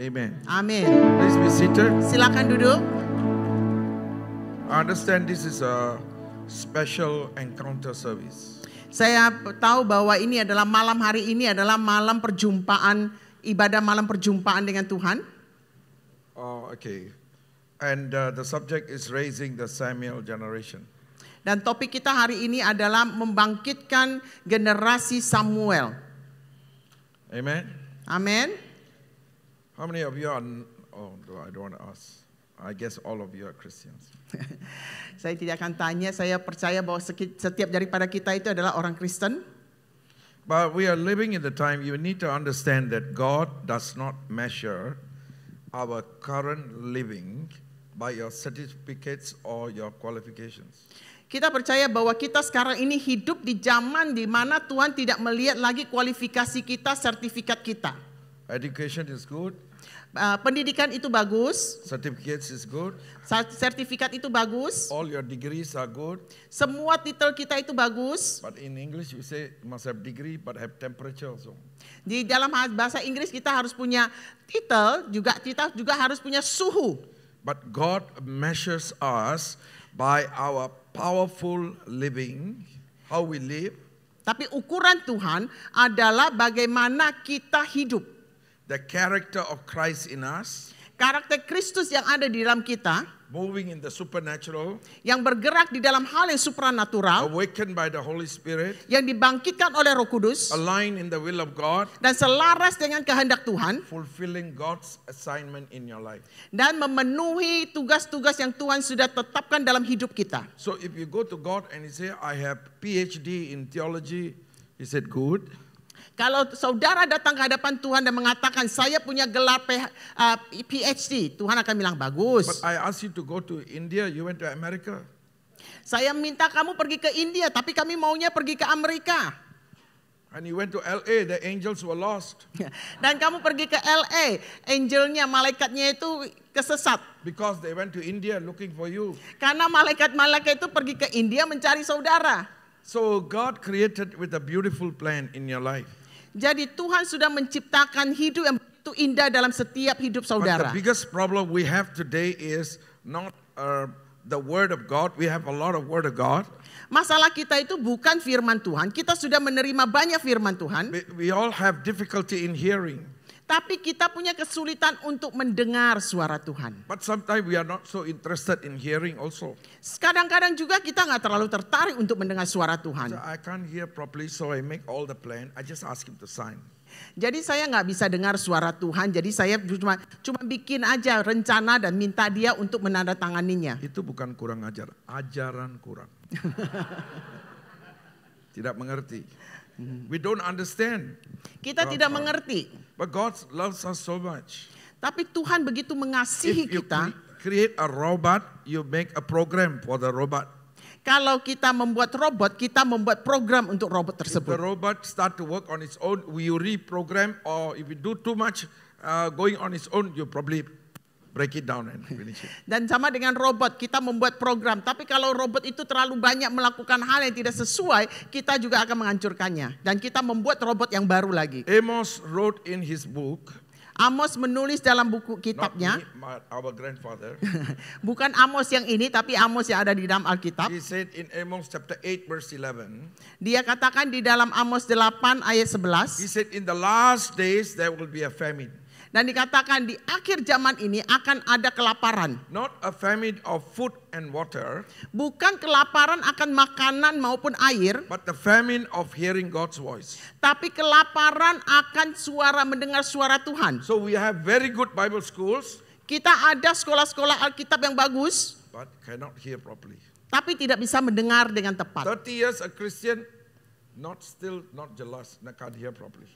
Amen. Amin. Please be seated. Silakan duduk. I understand this is a special encounter service. Saya tahu bahwa ini adalah malam hari ini adalah malam perjumpaan, ibadah malam perjumpaan dengan Tuhan. Oh, okay. And the subject is raising the Samuel generation. Dan topik kita hari ini adalah membangkitkan generasi Samuel. Amen. Amin. How many of you are? Oh, I don't want to ask. I guess all of you are Christians. Saya tidak akan tanya, saya percaya bahwa setiap daripada kita itu adalah orang Kristen. But we are living in the time you need to understand that God does not measure our current living by your certificates or your qualifications. Kita percaya bahwa kita sekarang ini hidup di zaman di mana Tuhan tidak melihat lagi kualifikasi kita, sertifikat kita. Education is good. Pendidikan itu bagus. Certificates is good. Sertifikat itu bagus. All your degrees are good. Semua titel kita itu bagus. But in English you say you must have degree but have temperature also. Di dalam bahasa Inggris kita harus punya titel, kita juga harus punya suhu. But God measures us by our powerful living, how we live. Tapi ukuran Tuhan adalah bagaimana kita hidup. The character of Christ in us. Karakter Kristus yang ada di dalam kita. Moving in the supernatural. Yang bergerak di dalam hal yang supranatural. Awakened by the Holy Spirit. Yang dibangkitkan oleh Roh Kudus. Aligned in the will of God. Dan selaras dengan kehendak Tuhan. Fulfilling God's assignment in your life. Dan memenuhi tugas-tugas yang Tuhan sudah tetapkan dalam hidup kita. So if you go to God and you say, I have PhD in theology, He said, good. Kalau saudara datang ke hadapan Tuhan dan mengatakan saya punya gelar PhD, Tuhan akan bilang bagus. But I asked you to go to India, you went to America. Saya minta kamu pergi ke India, tapi kami maunya pergi ke Amerika. And you went to LA, the angels were lost. Dan kamu pergi ke LA, angelnya, malaikatnya itu kesesat. Because they went to India looking for you. Karena malaikat-malaikat itu pergi ke India mencari saudara. So God created with a beautiful plan in your life. Jadi Tuhan sudah menciptakan hidup yang begitu indah dalam setiap hidup saudara. But the biggest problem we have today is not the word of God. We have a lot of word of God. Masalah kita itu bukan firman Tuhan. Kita sudah menerima banyak firman Tuhan. We all have difficulty in hearing. Tapi kita punya kesulitan untuk mendengar suara Tuhan. But sometimes we are not so interested in hearing also. Kadang-kadang juga kita nggak terlalu tertarik untuk mendengar suara Tuhan. So I can't hear properly, so I make all the plan. I just ask him to sign. Jadi saya nggak bisa dengar suara Tuhan. Jadi saya cuma bikin aja rencana dan minta dia untuk menandatanganinya. Itu bukan kurang ajar, ajaran kurang. Tidak mengerti. We don't understand. Kita tidak mengerti. But God loves us so much. Tapi Tuhan begitu mengasihi If you kita. create a robot, you make a program for the robot. Kalau kita membuat robot, kita membuat program untuk robot If the tersebut. robot start to work on its own, you reprogram, or if you do too much going on its own, you probably break it down and finish it. Dan sama dengan robot, kita membuat program. Tapi kalau robot itu terlalu banyak melakukan hal yang tidak sesuai, kita juga akan menghancurkannya. Dan kita membuat robot yang baru lagi. Amos wrote in his book, Amos menulis dalam buku not kitabnya. me, our grandfather. Bukan Amos yang ini, tapi Amos yang ada di dalam Alkitab. He said in Amos chapter 8 verse 11, Dia katakan di dalam Amos 8 ayat he 11. said in the last days there will be a famine. Dan dikatakan di akhir zaman ini akan ada kelaparan. Not a famine of food and water, Bukan kelaparan akan makanan maupun air. but the famine of hearing God's voice. Tapi kelaparan akan mendengar suara Tuhan. So we have very good Bible schools, Kita ada sekolah-sekolah Alkitab yang bagus. but cannot hear properly. Tapi tidak bisa mendengar dengan tepat. 30 years a Christian, not jelas, can't hear properly.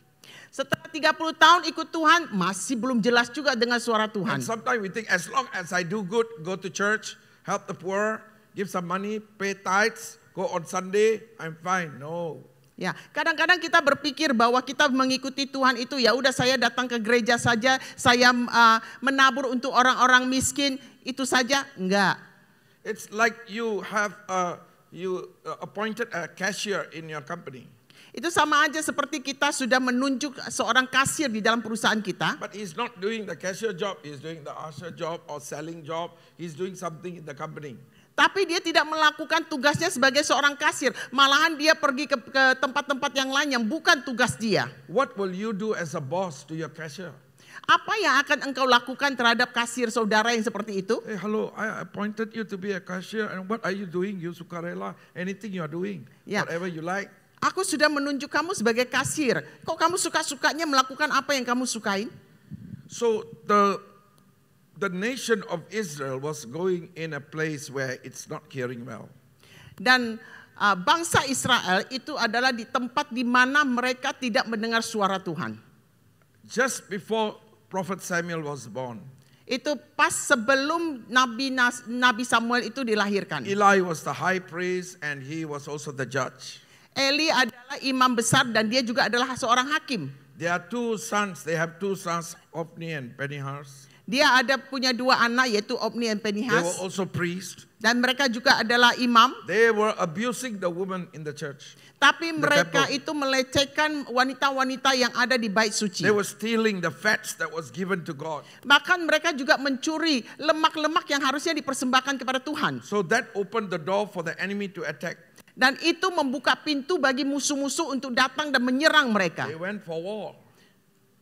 Setelah 30 tahun ikut Tuhan, masih belum jelas juga dengan suara Tuhan. And sometimes we think as long as I do good, go to church, help the poor, give some money, pay tithes, go on Sunday, I'm fine. No. Ya, kadang-kadang kita berpikir bahwa kita mengikuti Tuhan itu ya udah saya datang ke gereja saja, saya menabur untuk orang-orang miskin, itu saja enggak. It's like you have you appointed a cashier in your company. Itu sama aja seperti kita sudah menunjuk seorang kasir di dalam perusahaan kita. But he's not doing the cashier job, he's doing the usher job or selling job. He's doing something in the company. Tapi dia tidak melakukan tugasnya sebagai seorang kasir. Malahan dia pergi ke tempat-tempat yang lain yang bukan tugas dia. What will you do as a boss to your cashier? Apa yang akan engkau lakukan terhadap kasir saudara yang seperti itu? Hey, hello, I appointed you to be a cashier, and what are you doing? You sukarela, anything you are doing, whatever you like. Aku sudah menunjuk kamu sebagai kasir. Kok kamu suka-sukanya melakukan apa yang kamu sukain? So the nation of Israel was going in a place where it's not hearing well. Dan bangsa Israel itu adalah di tempat di mana mereka tidak mendengar suara Tuhan. Just before Prophet Samuel was born, Itu pas sebelum Nabi Samuel itu dilahirkan. Eli was the high priest and he was also the judge. Eli adalah imam besar dan dia juga adalah seorang hakim. They have two sons, Ophni and Phinehas. Dia punya dua anak yaitu Ophni dan They were Phinehas. also priests. Dan mereka juga adalah imam. They were abusing the woman in the church. Tapi mereka temple. itu melecehkan wanita-wanita yang ada di bait suci. They were stealing the fats that was given to God. Bahkan mereka juga mencuri lemak-lemak yang harusnya dipersembahkan kepada Tuhan. So that opened the door for the enemy to attack. Dan itu membuka pintu bagi musuh-musuh untuk datang dan menyerang mereka. They went for war.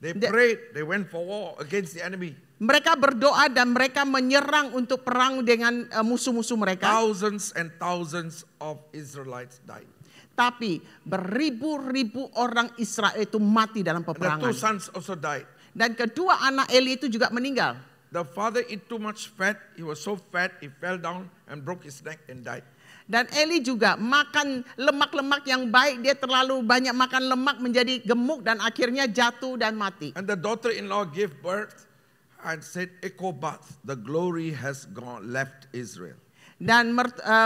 They prayed, they went for war against the enemy. Mereka berdoa dan mereka menyerang untuk perang dengan musuh-musuh mereka. Thousands and thousands of Israelites died. Tapi beribu-ribu orang Israel itu mati dalam And the peperangan. two sons also died. Dan kedua anak Eli itu juga meninggal. The father ate too much fat. He was so fat, he fell down and broke his neck and died. Dan Eli juga makan lemak-lemak yang baik. Dia terlalu banyak makan lemak menjadi gemuk dan akhirnya jatuh dan mati. And the daughter-in-law gave birth and said, Ekobath, the glory has gone, left Israel. Dan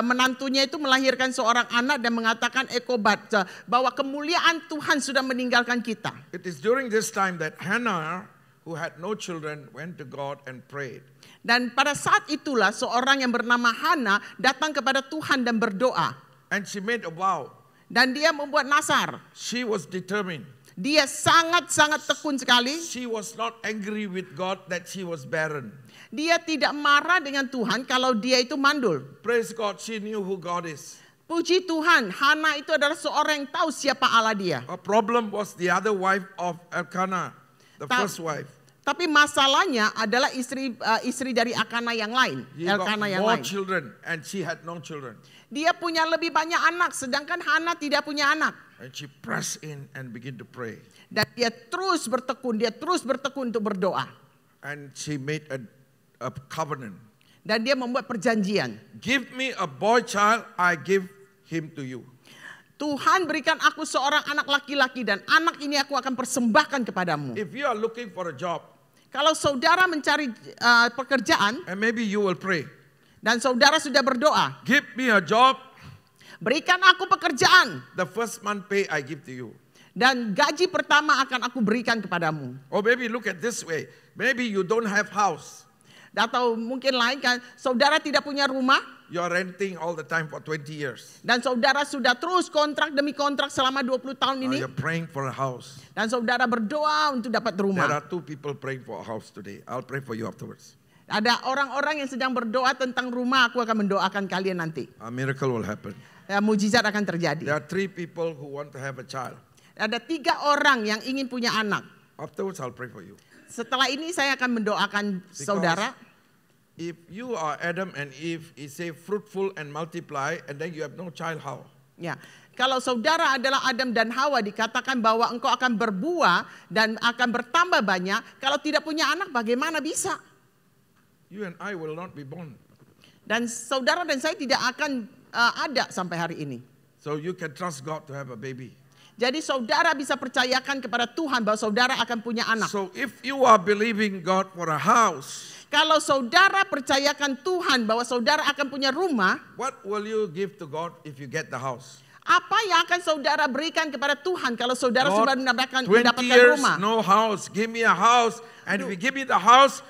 menantunya itu melahirkan seorang anak dan mengatakan Ekobat, bahwa kemuliaan Tuhan sudah meninggalkan kita. It is during this time that Hannah, who had no children, went to God and prayed. Dan pada saat itulah seorang yang bernama Hana datang kepada Tuhan dan berdoa. And she made a vow. Dan dia membuat nasar. She was determined. Dia sangat-sangat tekun sekali. She was not angry with God that she was barren. Dia tidak marah dengan Tuhan kalau dia itu mandul. Praise God, she knew who God is. Puji Tuhan, Hana itu adalah seorang yang tahu siapa Allah dia. Her problem was the other wife of Elkanah, the first wife. Tapi masalahnya adalah istri dari Elkanah yang lain. He got Elkanah yang more lain. children and she had no children. Dia punya lebih banyak anak, sedangkan Hana tidak punya anak. And she pressed in and began to pray. Dan dia terus bertekun untuk berdoa. And she made a covenant. Dan dia membuat perjanjian. Give me a boy child, I give him to you. Tuhan berikan aku seorang anak laki-laki dan anak ini aku akan persembahkan kepadamu. If you are looking for a job, Kalau saudara mencari pekerjaan and maybe you will pray, dan saudara sudah berdoa, give me a job, berikan aku pekerjaan the first month pay I give to you. dan gaji pertama akan aku berikan kepadamu. Or maybe look at this way, maybe you don't have house. Atau mungkin lain kan, saudara tidak punya rumah You are renting all the time for 20 years. dan saudara sudah terus kontrak demi kontrak selama 20 tahun ini. You're praying for a house. Dan saudara berdoa untuk dapat There rumah. are two people praying for a house today. I'll pray for you afterwards. Ada orang-orang yang sedang berdoa tentang rumah, aku akan mendoakan kalian nanti. A miracle will happen. Mujizat akan There terjadi. are three people who want to have a child. Ada 3 orang yang ingin punya anak. Afterwards, I'll pray for you. Setelah ini saya akan mendoakan saudara. If you are Adam and Eve, he say fruitful and multiply, and then you have no child, how? Ya, kalau saudara adalah Adam dan Hawa, dikatakan bahwa engkau akan berbuah dan akan bertambah banyak. Kalau tidak punya anak, bagaimana bisa? You and I will not be born. Dan saudara dan saya tidak akan ada sampai hari ini. So you can trust God to have a baby. Jadi saudara bisa percayakan kepada Tuhan bahwa saudara akan punya anak. So if you are believing God for a house, Kalau saudara percayakan Tuhan bahwa saudara akan punya rumah, what will you give to God if you get the house? apa yang akan saudara berikan kepada Tuhan kalau saudara sudah God, mendapatkan 20 years, rumah? no house. Give me a house. And if you give me the house,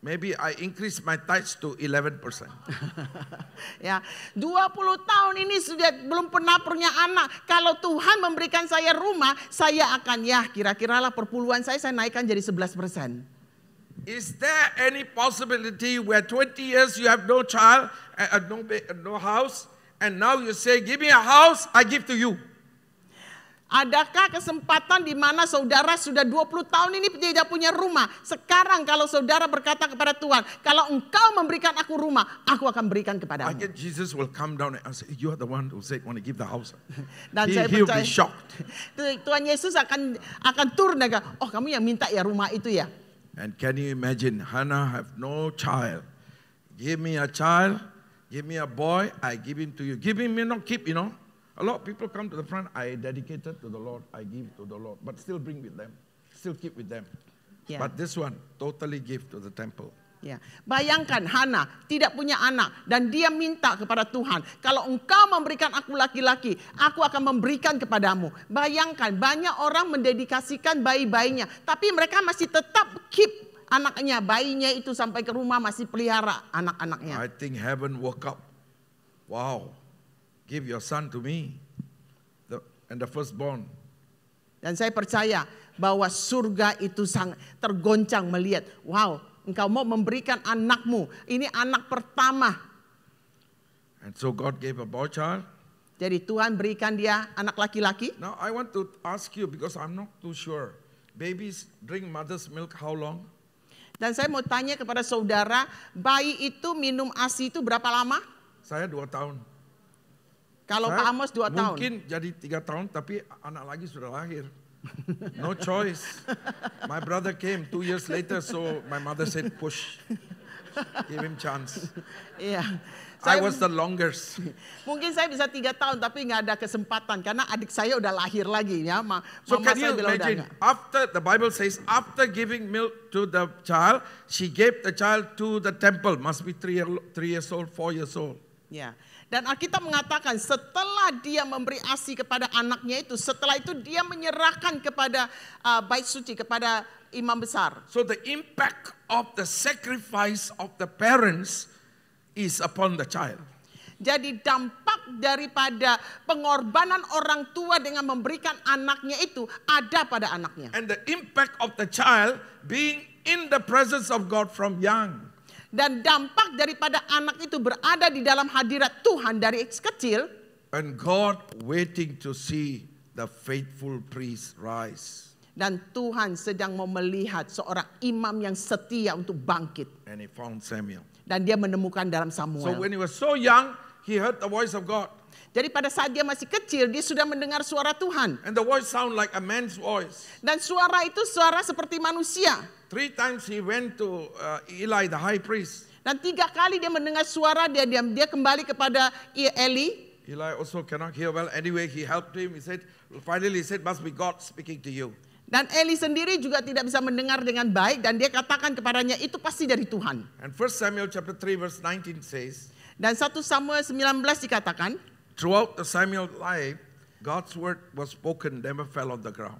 maybe I increase my tithes to 11%. Ya, 20 tahun ini sudah belum pernah punya anak. Kalau Tuhan memberikan saya rumah, saya akan kira-kiralah perpuluhan saya naikkan jadi 11%. Is there any possibility where 20 years you have no child, no house, and now you say, give me a house, I give to you? Adakah kesempatan di mana saudara sudah 20 tahun ini tidak punya rumah? Sekarang kalau saudara berkata kepada Tuhan, kalau engkau memberikan aku rumah, aku akan berikan kepadamu. I get Jesus will come down and say, you are the one who said want to give the house. Dan saya He will percaya be shocked. Tuhan Yesus akan turun dan oh kamu yang minta ya rumah itu ya. And can you imagine, Hannah have no child. Give me a child, give me a boy, I give him to you. Give him, not keep, A lot of people come to the front, I dedicated to the Lord, I give to the Lord. But still bring with them, still keep with them. Yeah. But this one, totally give to the temple. Ya, bayangkan Hana tidak punya anak dan dia minta kepada Tuhan, kalau engkau memberikan aku laki-laki, aku akan memberikan kepadamu. Bayangkan banyak orang mendedikasikan bayi-bayinya, tapi mereka masih tetap keep anaknya, bayinya itu sampai ke rumah masih pelihara anak-anaknya. I think heaven woke up. Wow, give your son to me, and the firstborn. Dan saya percaya bahwa surga itu sangat tergoncang melihat, wow, engkau mau memberikan anakmu. Ini anak pertama. And so God gave a boy child. Jadi Tuhan berikan dia anak laki-laki. Now I want to ask you because I'm not too sure. Babies drink mother's milk how long? Dan saya mau tanya kepada saudara, bayi itu minum ASI itu berapa lama? Saya 2 tahun. Kalau Pak Amos 2 tahun. Mungkin jadi 3 tahun tapi anak lagi sudah lahir. No choice. My brother came 2 years later, so my mother said push. Give him chance. Iya. I was the longest. Mungkin saya bisa 3 tahun tapi nggak ada kesempatan karena adik saya udah lahir lagi ya. So Mama can you saya bilang imagine? udah enggak. After the Bible says, after giving milk to the child, she gave the child to the temple. Must be 3 years old, 4 years old. Ya. Dan Alkitab mengatakan setelah dia memberi ASI kepada anaknya itu, setelah itu dia menyerahkan kepada bait suci, kepada imam besar. So the impact of the sacrifice of the parents is upon the child. Jadi dampak daripada pengorbanan orang tua dengan memberikan anaknya itu ada pada anaknya. And the impact of the child being in the presence of God from young. Dan dampak daripada anak itu berada di dalam hadirat Tuhan dari kecil. And God waiting to see the faithful priest rise. Dan Tuhan sedang mau melihat seorang imam yang setia untuk bangkit. And he found Samuel. Dan dia menemukan dalam So Samuel. when he was so young, he heard the voice of God. Jadi pada saat dia masih kecil, dia sudah mendengar suara Tuhan. And the voice sound like a man's voice. Dan suara itu suara seperti manusia. 3 times he went to Eli, the high priest. Dan 3 kali dia mendengar suara, dia kembali kepada Eli. Eli also cannot hear well. Anyway, he helped him. Finally he said, must be God speaking to you. Dan Eli sendiri juga tidak bisa mendengar dengan baik. Dan dia katakan kepadanya, itu pasti dari Tuhan. And 1 Samuel chapter 3 verse 19 says, Dan 1 Samuel 19 dikatakan, throughout the Samuel life, God's word was spoken, never fell on the ground.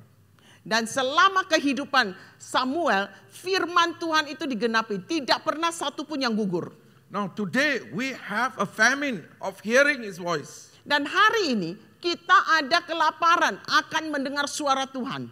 dan selama kehidupan Samuel, firman Tuhan itu digenapi. Tidak pernah satu pun yang gugur. Now today we have a famine of hearing his voice. Dan hari ini kita ada kelaparan akan mendengar suara Tuhan.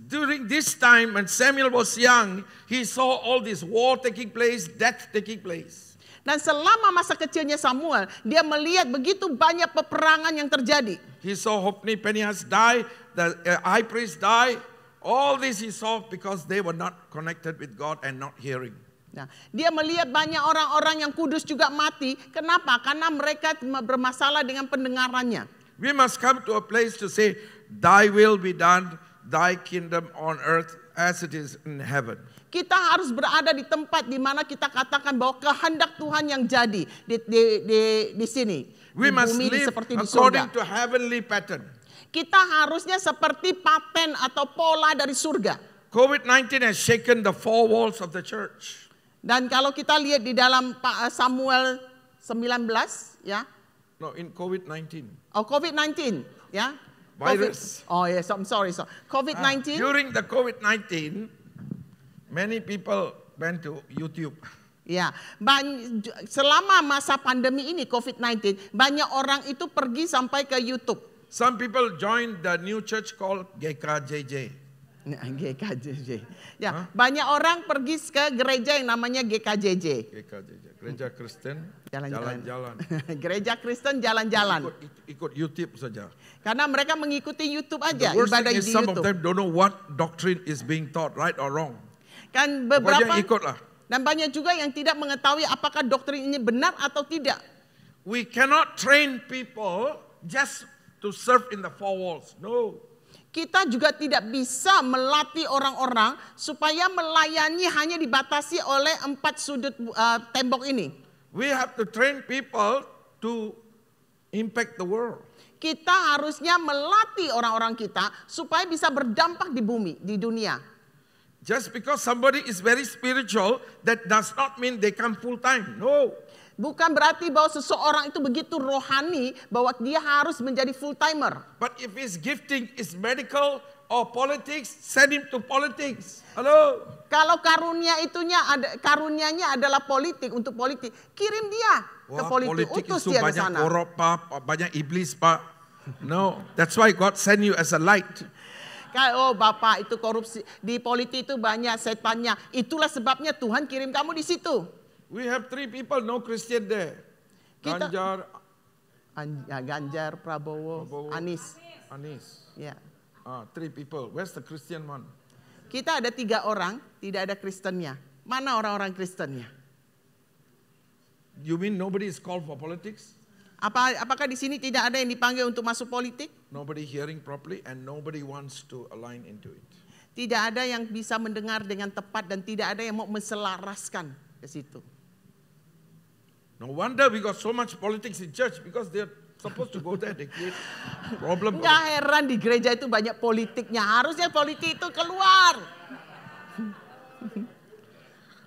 During this time when Samuel was young, he saw all this war taking place, death taking place. Dan selama masa kecilnya Samuel, dia melihat begitu banyak peperangan yang terjadi. He saw Hophni, Phinehas die, the high priest die. All this he saw because they were not connected with God and not hearing. Nah, dia melihat banyak orang-orang yang kudus juga mati. Kenapa? Karena mereka bermasalah dengan pendengarannya. We must come to a place to say, thy will be done, thy kingdom on earth as it is in heaven. Kita harus berada di tempat di mana kita katakan bahwa kehendak Tuhan yang jadi di sini. We di must bumi live seperti di according surga. to heavenly pattern. Kita harusnya seperti paten atau pola dari surga. COVID-19 has shaken the 4 walls of the church. Dan kalau kita lihat di dalam Samuel 19 ya. No, in COVID-19. Oh, COVID-19 ya. Virus. Oh yes, I'm sorry. COVID-19. During the COVID-19, many people went to YouTube. Ya, selama masa pandemi ini COVID-19, banyak orang itu pergi sampai ke YouTube. Some people joined the new church called GKJJ. GKJJ. Ya, banyak orang pergi ke gereja yang namanya GKJJ. GKJJ, Gereja Kristen Jalan-jalan. Jalan-jalan. Gereja Kristen jalan-jalan. Ikut YouTube saja. Karena mereka mengikuti YouTube aja, The worst ibadah thing di is some of YouTube. them don't know what doctrine is being taught, right or wrong. Kan Pokoknya beberapa ikutlah. dan banyak juga yang tidak mengetahui apakah doktrin ini benar atau tidak. We cannot train people just to serve in the four walls. No. Kita juga tidak bisa melatih orang-orang supaya melayani hanya dibatasi oleh 4 sudut tembok ini. We have to train people to impact the world. Kita harusnya melatih orang-orang kita supaya bisa berdampak di bumi, di dunia. Just because somebody is very spiritual, that does not mean they come full time. No. Bukan berarti bahwa seseorang itu begitu rohani bahwa dia harus menjadi full timer. But if his gifting is medical or politics, send him to politics. Halo. Kalau karunianya adalah politik, untuk politik, kirim dia ke politik, utus itu dia ke banyak sana. korup, Pak, banyak iblis, Pak. No, that's why God send you as a light. Oh Bapak, itu korupsi di politik itu banyak setannya. Itulah sebabnya Tuhan kirim kamu di situ. We have 3 people, no Christian there. Kita- Ganjar, Ganjar, Prabowo, Anies. Ya. 3 people. Where's the Christian one? Kita ada 3 orang, tidak ada Kristennya. Mana orang-orang Kristennya? You mean nobody is called for politics? Apakah di sini tidak ada yang dipanggil untuk masuk politik? Nobody hearing properly and nobody wants to align into it. Tidak ada yang bisa mendengar dengan tepat dan tidak ada yang mau menselaraskan ke situ. No wonder we got so much politics in church because they're supposed to go there. They create problem. Nggak heran di gereja itu banyak politiknya. Harusnya politik itu keluar.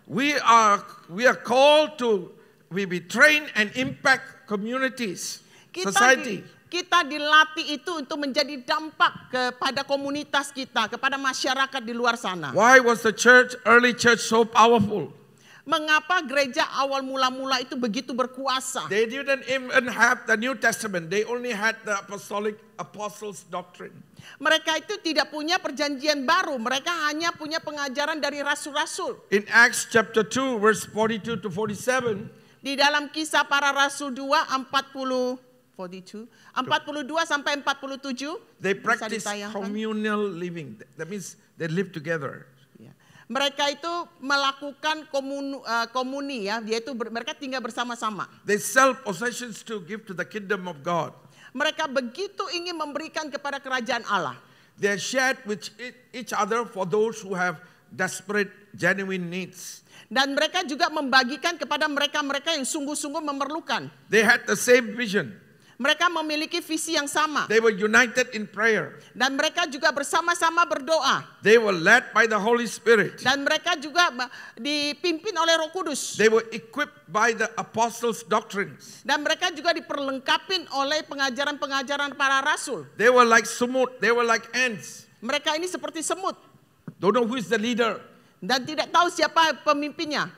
We are called to be trained and impact communities, society. Kita dilatih itu untuk menjadi dampak kepada komunitas kita, kepada masyarakat di luar sana. Why was the early church so powerful? Mengapa gereja awal mula-mula itu begitu berkuasa? They didn't even have the New Testament. They only had the apostles' doctrine. Mereka itu tidak punya perjanjian baru. Mereka hanya punya pengajaran dari rasul-rasul. In Acts chapter 2 verse 42 to 47, Di dalam Kisah Para Rasul 2 42 sampai 47 they bisa practice ditayangkan. communal living. That means they live together. Ya. Mereka itu melakukan komuni ya, yaitu mereka tinggal bersama-sama. They sell possessions to give to the kingdom of God. Mereka begitu ingin memberikan kepada kerajaan Allah. They shared with each other for those who have desperate, genuine needs. Dan mereka juga membagikan kepada mereka-mereka yang sungguh-sungguh memerlukan. They had the same vision. Mereka memiliki visi yang sama. They were united in prayer. Dan mereka juga bersama-sama berdoa. They were led by the Holy Spirit. Dan mereka juga dipimpin oleh Roh Kudus. They were equipped by the apostles' doctrines. Dan mereka juga diperlengkapi oleh pengajaran-pengajaran para rasul. They were like sumut. They were like ants. Mereka ini seperti semut. Don't know who is the leader. Dan tidak tahu siapa pemimpinnya.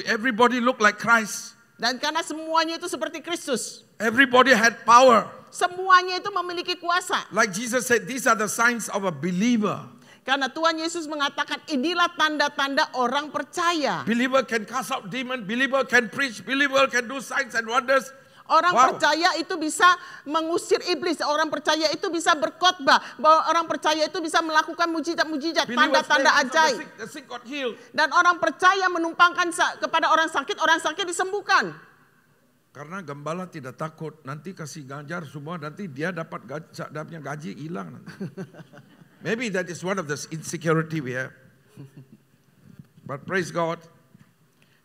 Everybody look like Christ. Dan karena semuanya itu seperti Kristus. Everybody had power. Semuanya itu memiliki kuasa. Like Jesus said, these are the signs of a believer. Karena Tuhan Yesus mengatakan inilah tanda-tanda orang percaya. Believer can cast out demon. Believer can preach. Believer can do signs and wonders. Orang percaya itu bisa mengusir iblis. Orang percaya itu bisa berkhotbah. Bahwa orang percaya itu bisa melakukan mujizat-mujizat, tanda-tanda ajaib. The sick got healed. Dan orang percaya menumpangkan kepada orang sakit disembuhkan. Karena gembala tidak takut, nanti kasih Ganjar semua, nanti dia dapat gaji hilang. Maybe that is one of the insecurity we have. But praise God.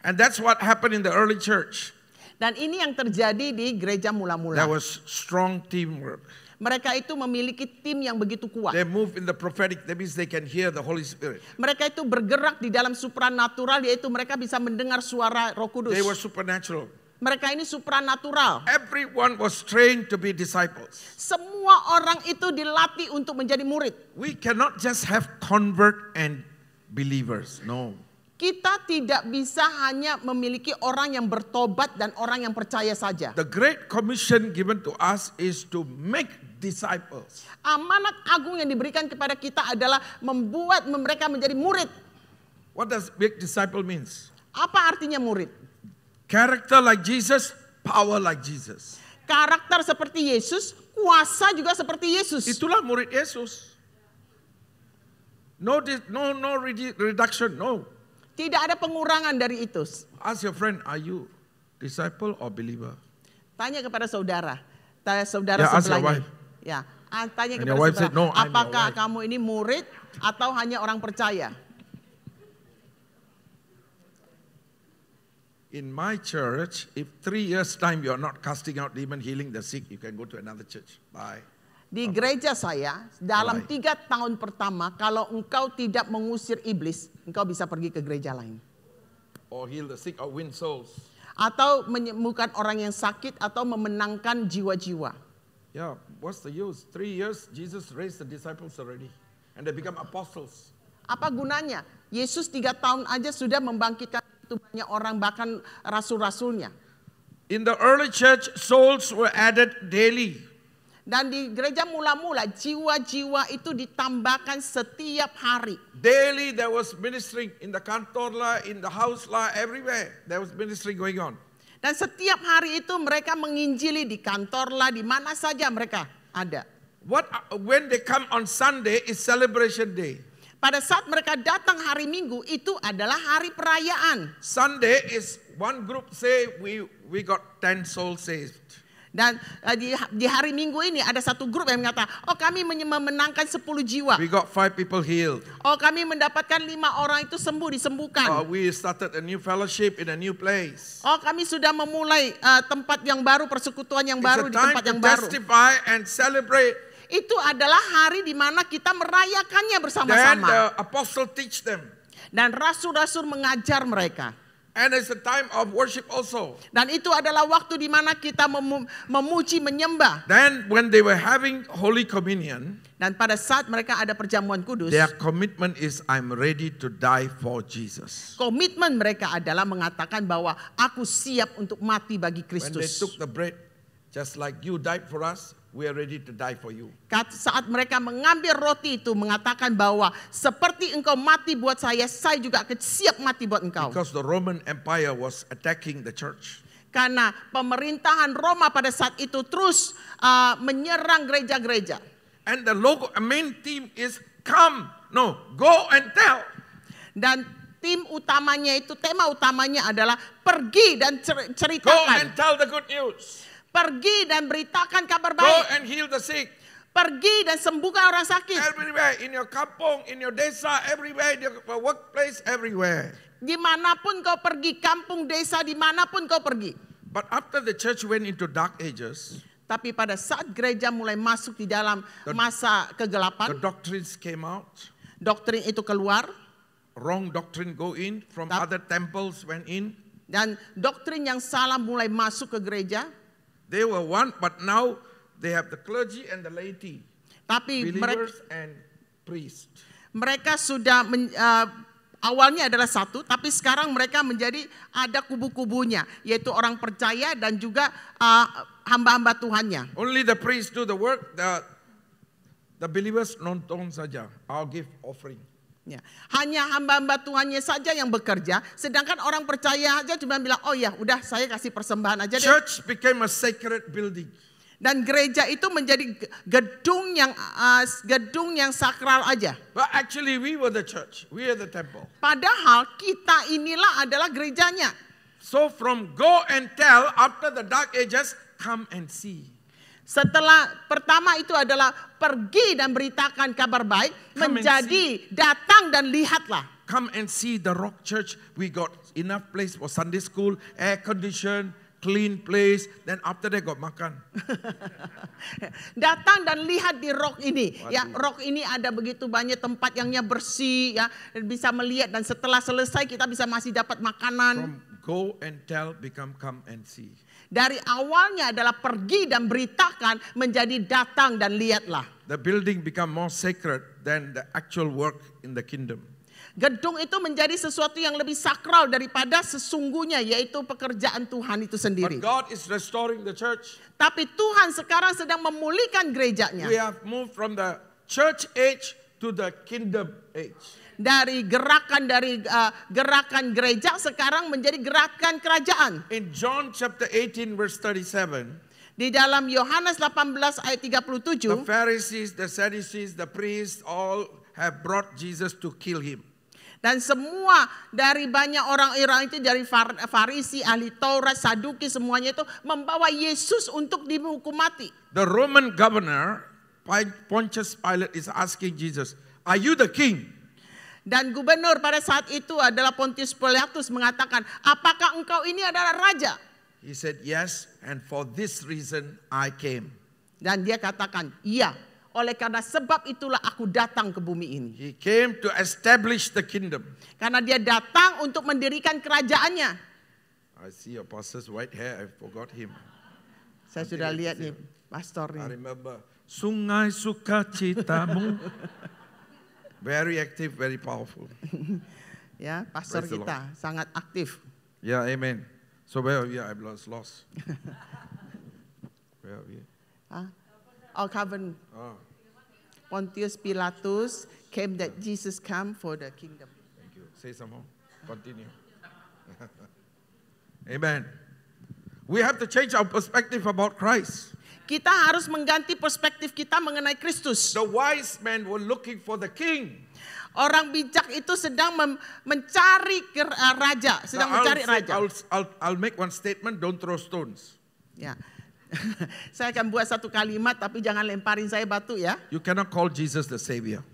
And that's what happened in the early church. Dan ini yang terjadi di gereja mula-mula. There was strong teamwork. Mereka itu memiliki tim yang begitu kuat. They move in the prophetic, that means they can hear the Holy Spirit. Mereka itu bergerak di dalam supranatural, yaitu mereka bisa mendengar suara Roh Kudus. They were supernatural. Mereka ini supranatural. Everyone was trained to be disciples. Semua orang itu dilatih untuk menjadi murid. We cannot just have convert and believers. No. Kita tidak bisa hanya memiliki orang yang bertobat dan orang yang percaya saja. The Great Commission given to us is to make disciples. Amanat agung yang diberikan kepada kita adalah membuat mereka menjadi murid. What does make disciple means? Apa artinya murid? Character like Jesus, power like Jesus. Karakter seperti Yesus, kuasa juga seperti Yesus. Itulah murid Yesus. No reduction, no. Tidak ada pengurangan dari itu. Ask your friend, are you disciple or believer? Tanya kepada saudara. Saudara Yeah, ask your sebelahnya. wife. Ya, tanya And kepada your wife saudara. said, "No, I'm your Apakah wife." kamu ini murid atau hanya orang percaya? In my church, if 3 years time you are not casting out demon, healing the sick, you can go to another church. Bye. Di gereja saya, dalam Mulai. 3 tahun pertama, kalau engkau tidak mengusir iblis, engkau bisa pergi ke gereja lain. Or heal the sick or win souls. Atau menyembuhkan orang yang sakit atau memenangkan jiwa-jiwa. Yeah, what's the use? 3 years, Jesus raised the disciples already. And they become apostles. Apa gunanya? Yesus 3 tahun aja sudah membangkitkan itu banyak orang, bahkan rasul-rasulnya. In the early church, souls were added daily. Dan di gereja mula-mula jiwa-jiwa itu ditambahkan setiap hari. Daily there was ministering in the kantor lah, in the house lah, everywhere. There was ministry going on. Dan setiap hari itu mereka menginjili di kantor lah, di mana saja mereka ada. When they come on Sunday is celebration day. Pada saat mereka datang hari Minggu itu adalah hari perayaan. Sunday is one group say we got 10 souls saved. Dan di hari Minggu ini ada satu grup yang mengatakan, oh kami memenangkan 10 jiwa. We got 5 people healed. Oh kami mendapatkan 5 orang itu disembuhkan. We started a new fellowship in a new place. Oh kami sudah memulai tempat yang baru, persekutuan yang baru It's di a time tempat to yang baru. testify and celebrate. Itu adalah hari di mana kita merayakannya Then bersama-sama. the apostle teach them. Dan rasul-rasul mengajar mereka. And it's a time of worship also. Dan itu adalah waktu di mana kita memuji, menyembah. Then when they were having Holy Communion, Dan pada saat mereka ada perjamuan kudus, their commitment is I'm ready to die for Jesus. komitmen mereka adalah mengatakan bahwa aku siap untuk mati bagi When they Kristus. took the bread, just like you died for us, we are ready to die for you. Saat mereka mengambil roti itu mengatakan bahwa seperti engkau mati buat saya juga akan siap mati buat engkau. Because the Roman Empire was attacking the church. Karena pemerintahan Roma pada saat itu terus menyerang gereja-gereja. And the main theme is go and tell. Dan tema utamanya adalah pergi dan Go ceritakan. and tell the good news. Pergi dan beritakan kabar Go baik. and heal the sick. Pergi dan sembuhkan orang sakit. Everywhere, in your kampung, in your desa, everywhere, in your workplace, everywhere. Dimanapun kau pergi, kampung, desa, dimanapun kau pergi. But after the church went into dark ages, Tapi pada saat gereja mulai masuk di dalam masa the kegelapan, doctrines came out. doktrin itu keluar. Wrong doctrine go in from other temples went in. Dan doktrin yang salah mulai masuk ke gereja. They were one, but now they have the clergy and the laity, Tapi believers and priests. mereka sudah awalnya adalah satu, tapi sekarang mereka menjadi ada kubu-kubunya, yaitu orang percaya dan juga hamba-hamba Tuhannya. Only the priests do the work. The believers nonton saja. I'll give offering. Ya. Hanya hamba-hamba Tuhannya saja yang bekerja, sedangkan orang percaya aja cuma bilang, oh ya udah saya kasih persembahan aja deh. Church became a sacred building. Dan gereja itu menjadi gedung yang sakral aja. But actually we were the church. We are the temple. Padahal kita inilah adalah gerejanya. So from go and tell, after the dark ages, come and see. Setelah pertama itu adalah pergi dan beritakan kabar baik, Come and menjadi datang dan lihatlah. Come and see the Rock Church. We got enough place for Sunday school, air conditioned, clean place. Then after that got makan. Datang dan lihat di Rock ini. Waduh. Ya, Rock ini ada begitu banyak tempat yang bersih, ya, dan bisa melihat, dan setelah selesai kita bisa masih dapat makanan. From go and tell become come and see. Dari awalnya adalah pergi dan beritakan menjadi datang dan lihatlah. The building become more sacred than the actual work in the kingdom. Gedung itu menjadi sesuatu yang lebih sakral daripada sesungguhnya, yaitu pekerjaan Tuhan itu But sendiri. God is restoring the church. Tapi Tuhan sekarang sedang memulihkan gerejanya. We have moved from the church age to the kingdom age. Dari gerakan gereja sekarang menjadi gerakan kerajaan. In John chapter 18 verse 37, Di dalam Yohanes 18 ayat the 37, Pharisees, the Sadducees, the priests all have brought Jesus to kill him. dan semua dari banyak orang-orang itu, dari Farisi, ahli Taurat, Saduki, semuanya itu membawa Yesus untuk dihukum mati. The Roman governor, Pontius Pilate, is asking Jesus, "Are you the king?" Dan gubernur pada saat itu adalah Pontius Pilatus mengatakan, apakah engkau ini adalah raja? He said, "Yes, and for this reason I came." Dan dia katakan, iya, oleh karena sebab itulah aku datang ke bumi ini. He came to establish the kingdom. Karena dia datang untuk mendirikan kerajaannya. I see your pastor's white hair, I forgot him. Saya sudah lihat nih, I pastornya. remember, Sungai Sukacitamu. Very active, very powerful. Ya, pastor Praise the kita sangat aktif. Yeah, amen. So where are we? I've lost. Where are we? Hah? Oh, Calvin. Oh, Pontius Pilatus came that Jesus come for the kingdom. thank you. Say some more. Continue. Amen. We have to change our perspective about Christ. Kita harus mengganti perspektif kita mengenai Kristus. The wise men were looking for the king. Orang bijak itu sedang mencari raja, sedang Now, mencari raja. I'll make one statement, don't throw stones. Ya. Saya akan buat satu kalimat, tapi jangan lemparin saya batu ya. You cannot call Jesus the Savior.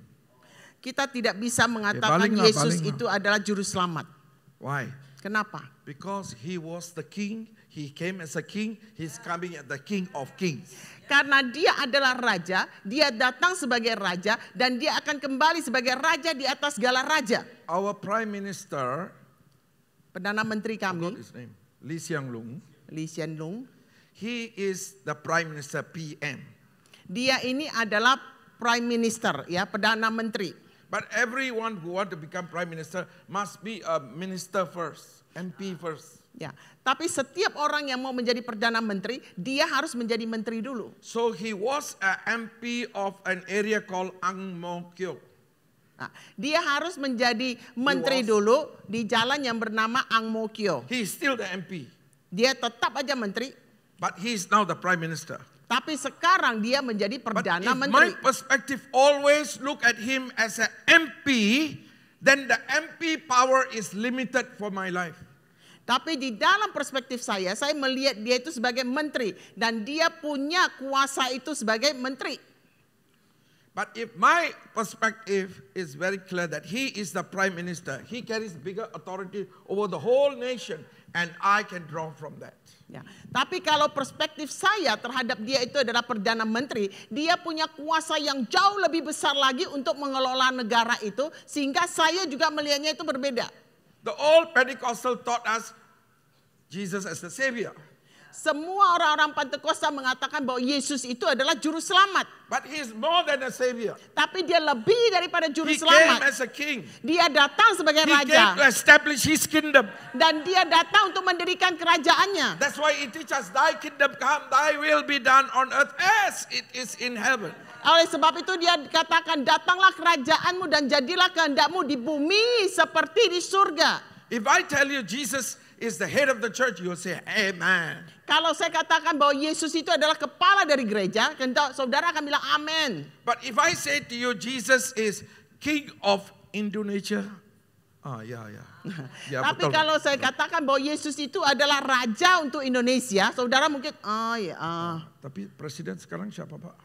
Kita tidak bisa mengatakan baling lah, Yesus baling lah. itu adalah juru selamat. Why? Kenapa? Because he was the king, he came as a king, he's coming as the king of kings. Karena dia adalah raja, dia datang sebagai raja, dan dia akan kembali sebagai raja di atas segala raja. Our prime minister, Perdana Menteri forgot kami, his name, Lee Hsien Loong, Lee Hsien Loong, he is the prime minister PM. dia ini adalah prime minister, ya, Perdana Menteri. But everyone who want to become prime minister must be a minister first, MP first. Ya, tapi setiap orang yang mau menjadi Perdana Menteri, dia harus menjadi menteri dulu. So he was a MP of an area called Ang Mo Kio. Nah, dia harus menjadi menteri was- dulu di jalan yang bernama Ang Mo Kio. He is still the MP, Dia tetap aja menteri, but he is now the prime minister. tapi sekarang dia menjadi But Perdana if my Menteri. perspective always look at him as an MP, then the MP power is limited for my life. Tapi di dalam perspektif saya melihat dia itu sebagai menteri. Dan dia punya kuasa itu sebagai menteri. But if my perspective is very clear that he is the prime minister, he carries bigger authority over the whole nation, and I can draw from that. Ya. Tapi kalau perspektif saya terhadap dia itu adalah Perdana Menteri, dia punya kuasa yang jauh lebih besar lagi untuk mengelola negara itu, sehingga saya juga melihatnya itu berbeda. The old Pentecostal taught us Jesus as the Savior. Semua orang-orang Pentakosta mengatakan bahwa Yesus itu adalah juru selamat. But he is more than a Savior. Tapi dia lebih daripada juru He came selamat. as a king. Dia datang sebagai He came to raja. establish his kingdom. Dan dia datang untuk mendirikan kerajaannya. That's why it teaches, thy kingdom come, thy will be done on earth as it is in heaven. Oleh sebab itu dia katakan, datanglah kerajaanmu dan jadilah kehendakmu di bumi seperti di surga. If I tell you Jesus is the head of the church, you'll say, amen. Kalau saya katakan bahwa Yesus itu adalah kepala dari gereja, saudara akan bilang amin. But if I say to you, Jesus is king of Indonesia, ya Tapi betul. kalau saya katakan bahwa Yesus itu adalah raja untuk Indonesia, saudara mungkin, Tapi presiden sekarang siapa, Pak?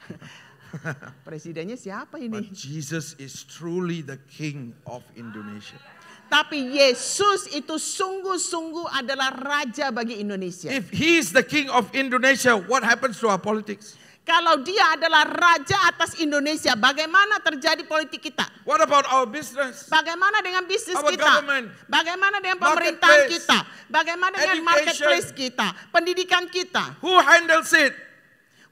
presidennya siapa ini? But Jesus is truly the king of Indonesia. Tapi Yesus itu sungguh-sungguh adalah raja bagi Indonesia. If he is the king of Indonesia, what happens to our politics? Kalau dia adalah raja atas Indonesia, bagaimana terjadi politik kita? What about our business? Bagaimana dengan bisnis Our kita? government, Bagaimana dengan pemerintahan marketplace, kita? Bagaimana dengan education. marketplace kita? Pendidikan kita? Who handles it?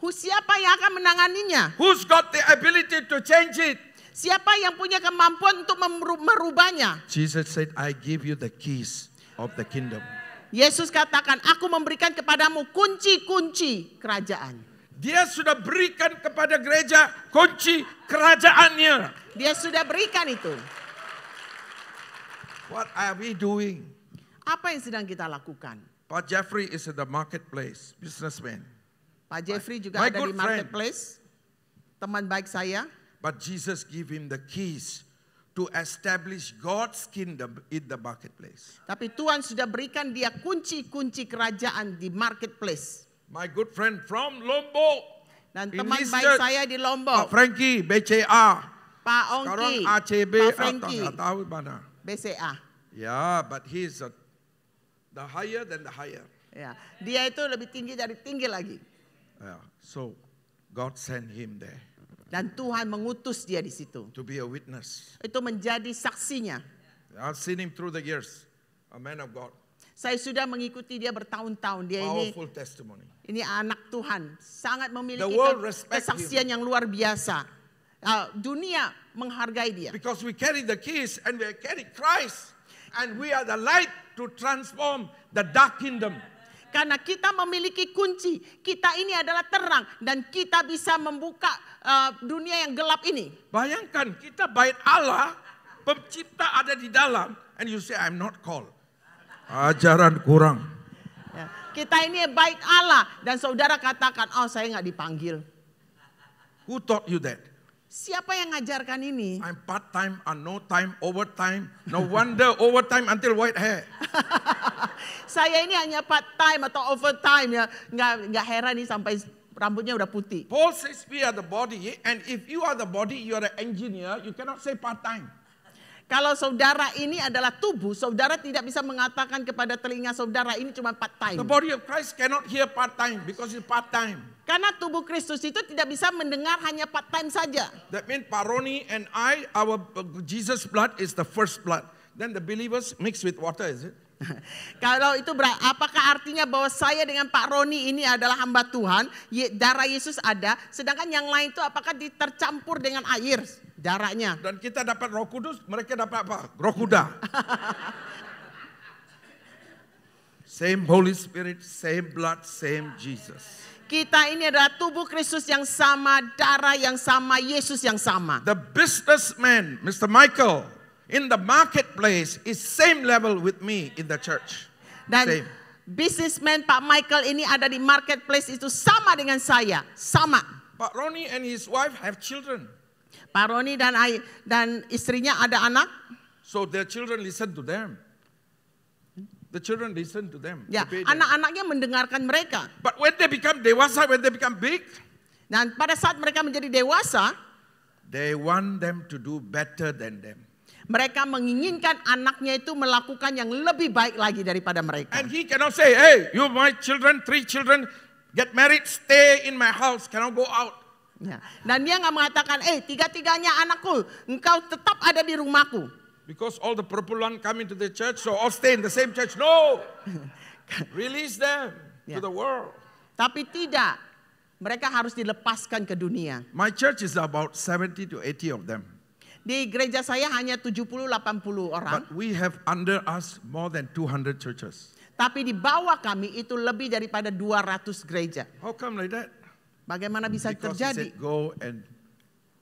Siapa yang akan menanganinya? Who's got the ability to change it? Siapa yang punya kemampuan untuk merubahnya? Jesus said, I give you the keys of the kingdom. Yesus katakan, aku memberikan kepadamu kunci-kunci kerajaan. Dia sudah berikan kepada gereja kunci kerajaannya. Dia sudah berikan itu. What are we doing? Apa yang sedang kita lakukan? Pak Jeffrey is in the marketplace, businessman. Pak Jeffrey juga My ada good di marketplace. Teman baik saya. But Jesus gave him the keys to establish God's kingdom in the marketplace. Tapi Tuhan sudah berikan dia kunci-kunci kerajaan di marketplace. My good friend from Lombok. Dan in teman his baik church, saya di Pak Lombok. Frankie, BCA. Pak Sekarang Ongki. ACB Pak atau Frankie. tak tahu mana. BCA. Yeah, but he's the higher than the higher. Ya, dia itu lebih tinggi dari tinggi lagi. Yeah. So God sent him there Dan Tuhan mengutus dia di situ. to be a witness. Itu menjadi saksinya. I've seen him through the years. A man of God. Saya sudah mengikuti dia bertahun-tahun. Dia Powerful testimony. ini anak Tuhan. Sangat memiliki The world respect kesaksian yang luar biasa. Dunia menghargai dia. Because we carry the keys and we carry Christ. And we are the light to transform the dark kingdom. Karena kita memiliki kunci. Kita ini adalah terang. Dan kita bisa membuka dunia yang gelap ini. Bayangkan kita bait Allah, pencipta ada di dalam. And you say, I'm not called. Ajaran kurang. Ya. Kita ini baik Allah. Dan saudara katakan, oh saya nggak dipanggil. Who taught you that? Siapa yang ngajarkan ini? I'm part-time, no time, overtime. No wonder overtime until white hair. Saya ini hanya part time atau overtime ya. Nggak heran nih sampai rambutnya udah putih. Paul says we are the body. And if you are the body, you are an engineer. You cannot say part-time. Kalau saudara ini adalah tubuh, saudara tidak bisa mengatakan kepada telinga saudara ini cuma part time. The body of Christ cannot hear part-time because it's part-time. Karena tubuh Kristus itu tidak bisa mendengar hanya part time saja. That means Paroni and I, our Jesus blood is the first blood. Then the believers mix with water, is it? Kalau itu apakah artinya bahwa saya dengan Pak Roni ini adalah hamba Tuhan, darah Yesus ada, sedangkan yang lain itu apakah tercampur dengan air darahnya? Dan kita dapat Roh Kudus, mereka dapat apa? Roh kuda. Same Holy Spirit, same blood, same Jesus. Kita ini adalah tubuh Kristus yang sama, darah yang sama, Yesus yang sama. The businessman, Mr. Michael, in the marketplace is same level with me in the church. Dan Same. businessman Pak Michael ini ada di marketplace itu sama dengan saya, sama. But Ronnie and his wife have children. Pak Roni dan istrinya ada anak. So their children listen to them. The children listen to them. Ya, obey them. anak-anaknya mendengarkan mereka. But when they become dewasa, when they become big, Dan pada saat mereka menjadi dewasa, they want them to do better than them. mereka menginginkan anaknya itu melakukan yang lebih baik lagi daripada mereka. And he cannot say, hey, you my children, 3 children, get married, stay in my house, cannot go out. Ya. Dan dia nggak mengatakan, tiga-tiganya anakku, engkau tetap ada di rumahku. Because all the perempuan come into the church, so all stay in the same church. No! Release them to the world. Tapi tidak, mereka harus dilepaskan ke dunia. My church is about 70 to 80 of them. Di gereja saya hanya 70-80 orang. But we have under us more than 200 churches. Tapi di bawah kami itu lebih daripada 200 gereja. How come like that? Bagaimana bisa Because he terjadi? said, go and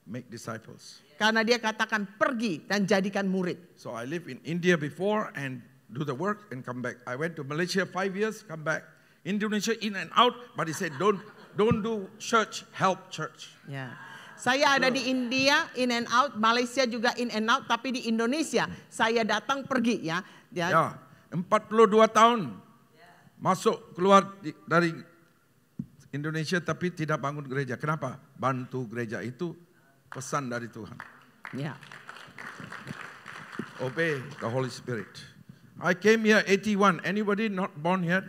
make disciples. Karena dia katakan pergi dan jadikan murid. So I lived in India before and do the work and come back. I went to Malaysia 5 years, come back. Indonesia in and out, but he said, don't do church, help church. Ya. Saya ada di India in and out, Malaysia juga in and out, tapi di Indonesia saya datang pergi ya. Ya, 42 tahun masuk keluar dari Indonesia tapi tidak bangun gereja. Kenapa? Bantu gereja itu pesan dari Tuhan. Ya. Obey the Holy Spirit. I came here 81. Anybody not born yet?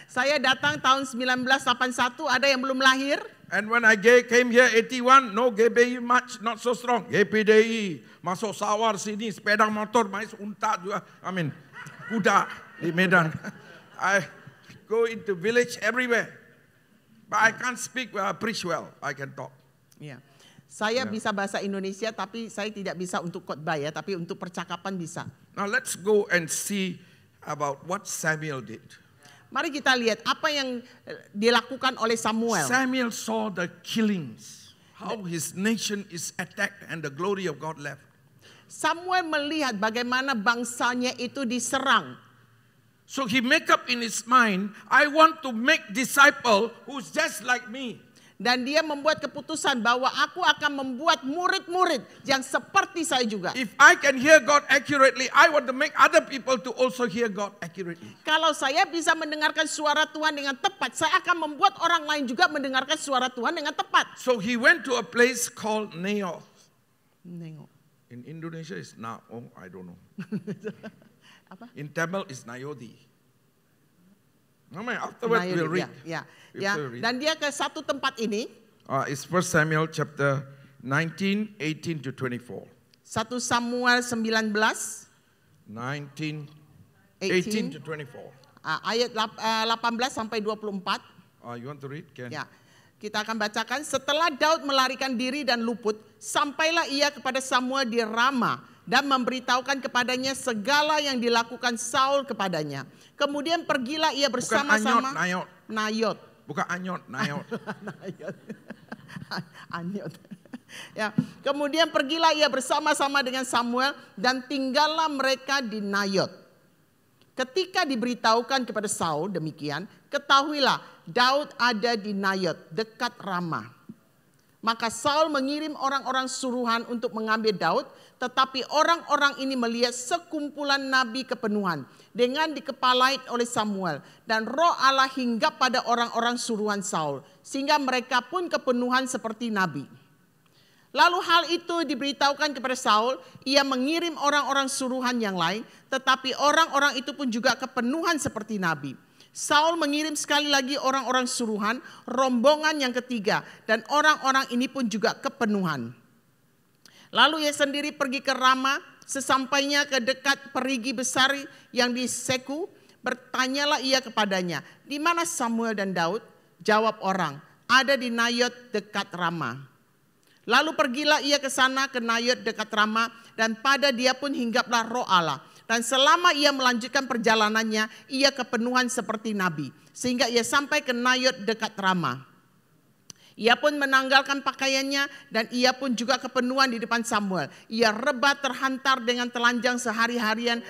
Saya datang tahun 1981, ada yang belum lahir? And when I came here 81, no GBI much, not so strong. GPDI, masuk sawar sini, sepeda motor, main unta juga. I mean, kuda di Medan. I go into village everywhere. But I can't speak preach well. I can talk. Ya. Saya bisa bahasa Indonesia tapi saya tidak bisa untuk khotbah ya, tapi untuk percakapan bisa. Now let's go and see about what Samuel did. Mari kita lihat apa yang dilakukan oleh Samuel. Samuel saw the killings, how his nation is attacked and the glory of God left. Samuel melihat bagaimana bangsanya itu diserang. So he make up in his mind, I want to make disciple who's just like me. Dan dia membuat keputusan bahwa aku akan membuat murid-murid yang seperti saya juga. If I can hear God accurately, I want to make other people to also hear God accurately. Kalau saya bisa mendengarkan suara Tuhan dengan tepat, saya akan membuat orang lain juga mendengarkan suara Tuhan dengan tepat. So he went to a place called Naioth. Nengok. In Indonesia it's Naong, I don't know. Apa? In Tamil it's Nayodi. Afterwards we'll read. Ya. We'll read. Dan dia ke satu tempat ini, It's 1 Samuel chapter 19, 18 to 24. 1 Samuel 19, 19, 18 18 to 24. ayat 18 sampai 24. You want to read? Can? Ya. Kita akan bacakan. Setelah Daud melarikan diri dan luput, sampailah ia kepada Samuel di Rama dan memberitahukan kepadanya segala yang dilakukan Saul kepadanya. Kemudian pergilah ia bersama-sama. Bukan Nayot. Bukan Anyot, Nayot. Nayot. Anyot. Ya, kemudian pergilah ia bersama-sama dengan Samuel dan tinggallah mereka di Nayot. Ketika diberitahukan kepada Saul demikian, ketahuilah Daud ada di Nayot dekat Rama. Maka Saul mengirim orang-orang suruhan untuk mengambil Daud, tetapi orang-orang ini melihat sekumpulan nabi kepenuhan dengan dikepalai oleh Samuel, dan roh Allah hinggap pada orang-orang suruhan Saul, sehingga mereka pun kepenuhan seperti nabi. Lalu hal itu diberitahukan kepada Saul, ia mengirim orang-orang suruhan yang lain, tetapi orang-orang itu pun juga kepenuhan seperti nabi. Saul mengirim sekali lagi orang-orang suruhan, rombongan yang ketiga, dan orang-orang ini pun juga kepenuhan. Lalu ia sendiri pergi ke Rama, sesampainya ke dekat perigi besar yang di Seku, bertanyalah ia kepadanya, di mana Samuel dan Daud? Jawab orang, ada di Nayot dekat Rama. Lalu pergilah ia ke sana ke Nayot dekat Rama, dan pada dia pun hinggaplah roh Allah. Dan selama ia melanjutkan perjalanannya, ia kepenuhan seperti nabi. Sehingga ia sampai ke Nayot dekat Rama. Ia pun menanggalkan pakaiannya dan ia pun juga kepenuhan di depan Samuel. Ia rebah terhantar dengan telanjang sehari-harian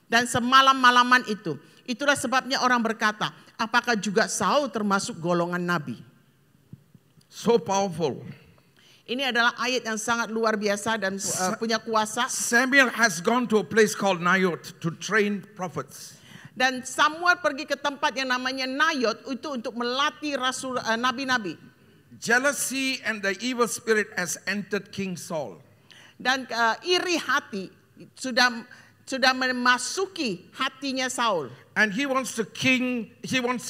dan semalam-malaman itu. Itulah sebabnya orang berkata, apakah juga Saul termasuk golongan nabi? So powerful. Ini adalah ayat yang sangat luar biasa dan punya kuasa. Samuel has gone to a place called Naioth to train prophets. Dan Samuel pergi ke tempat yang namanya Nayot itu untuk melatih rasul nabi-nabi. Jealousy and the evil spirit has entered King Saul. Dan iri hati sudah memasuki hatinya Saul. And he wants to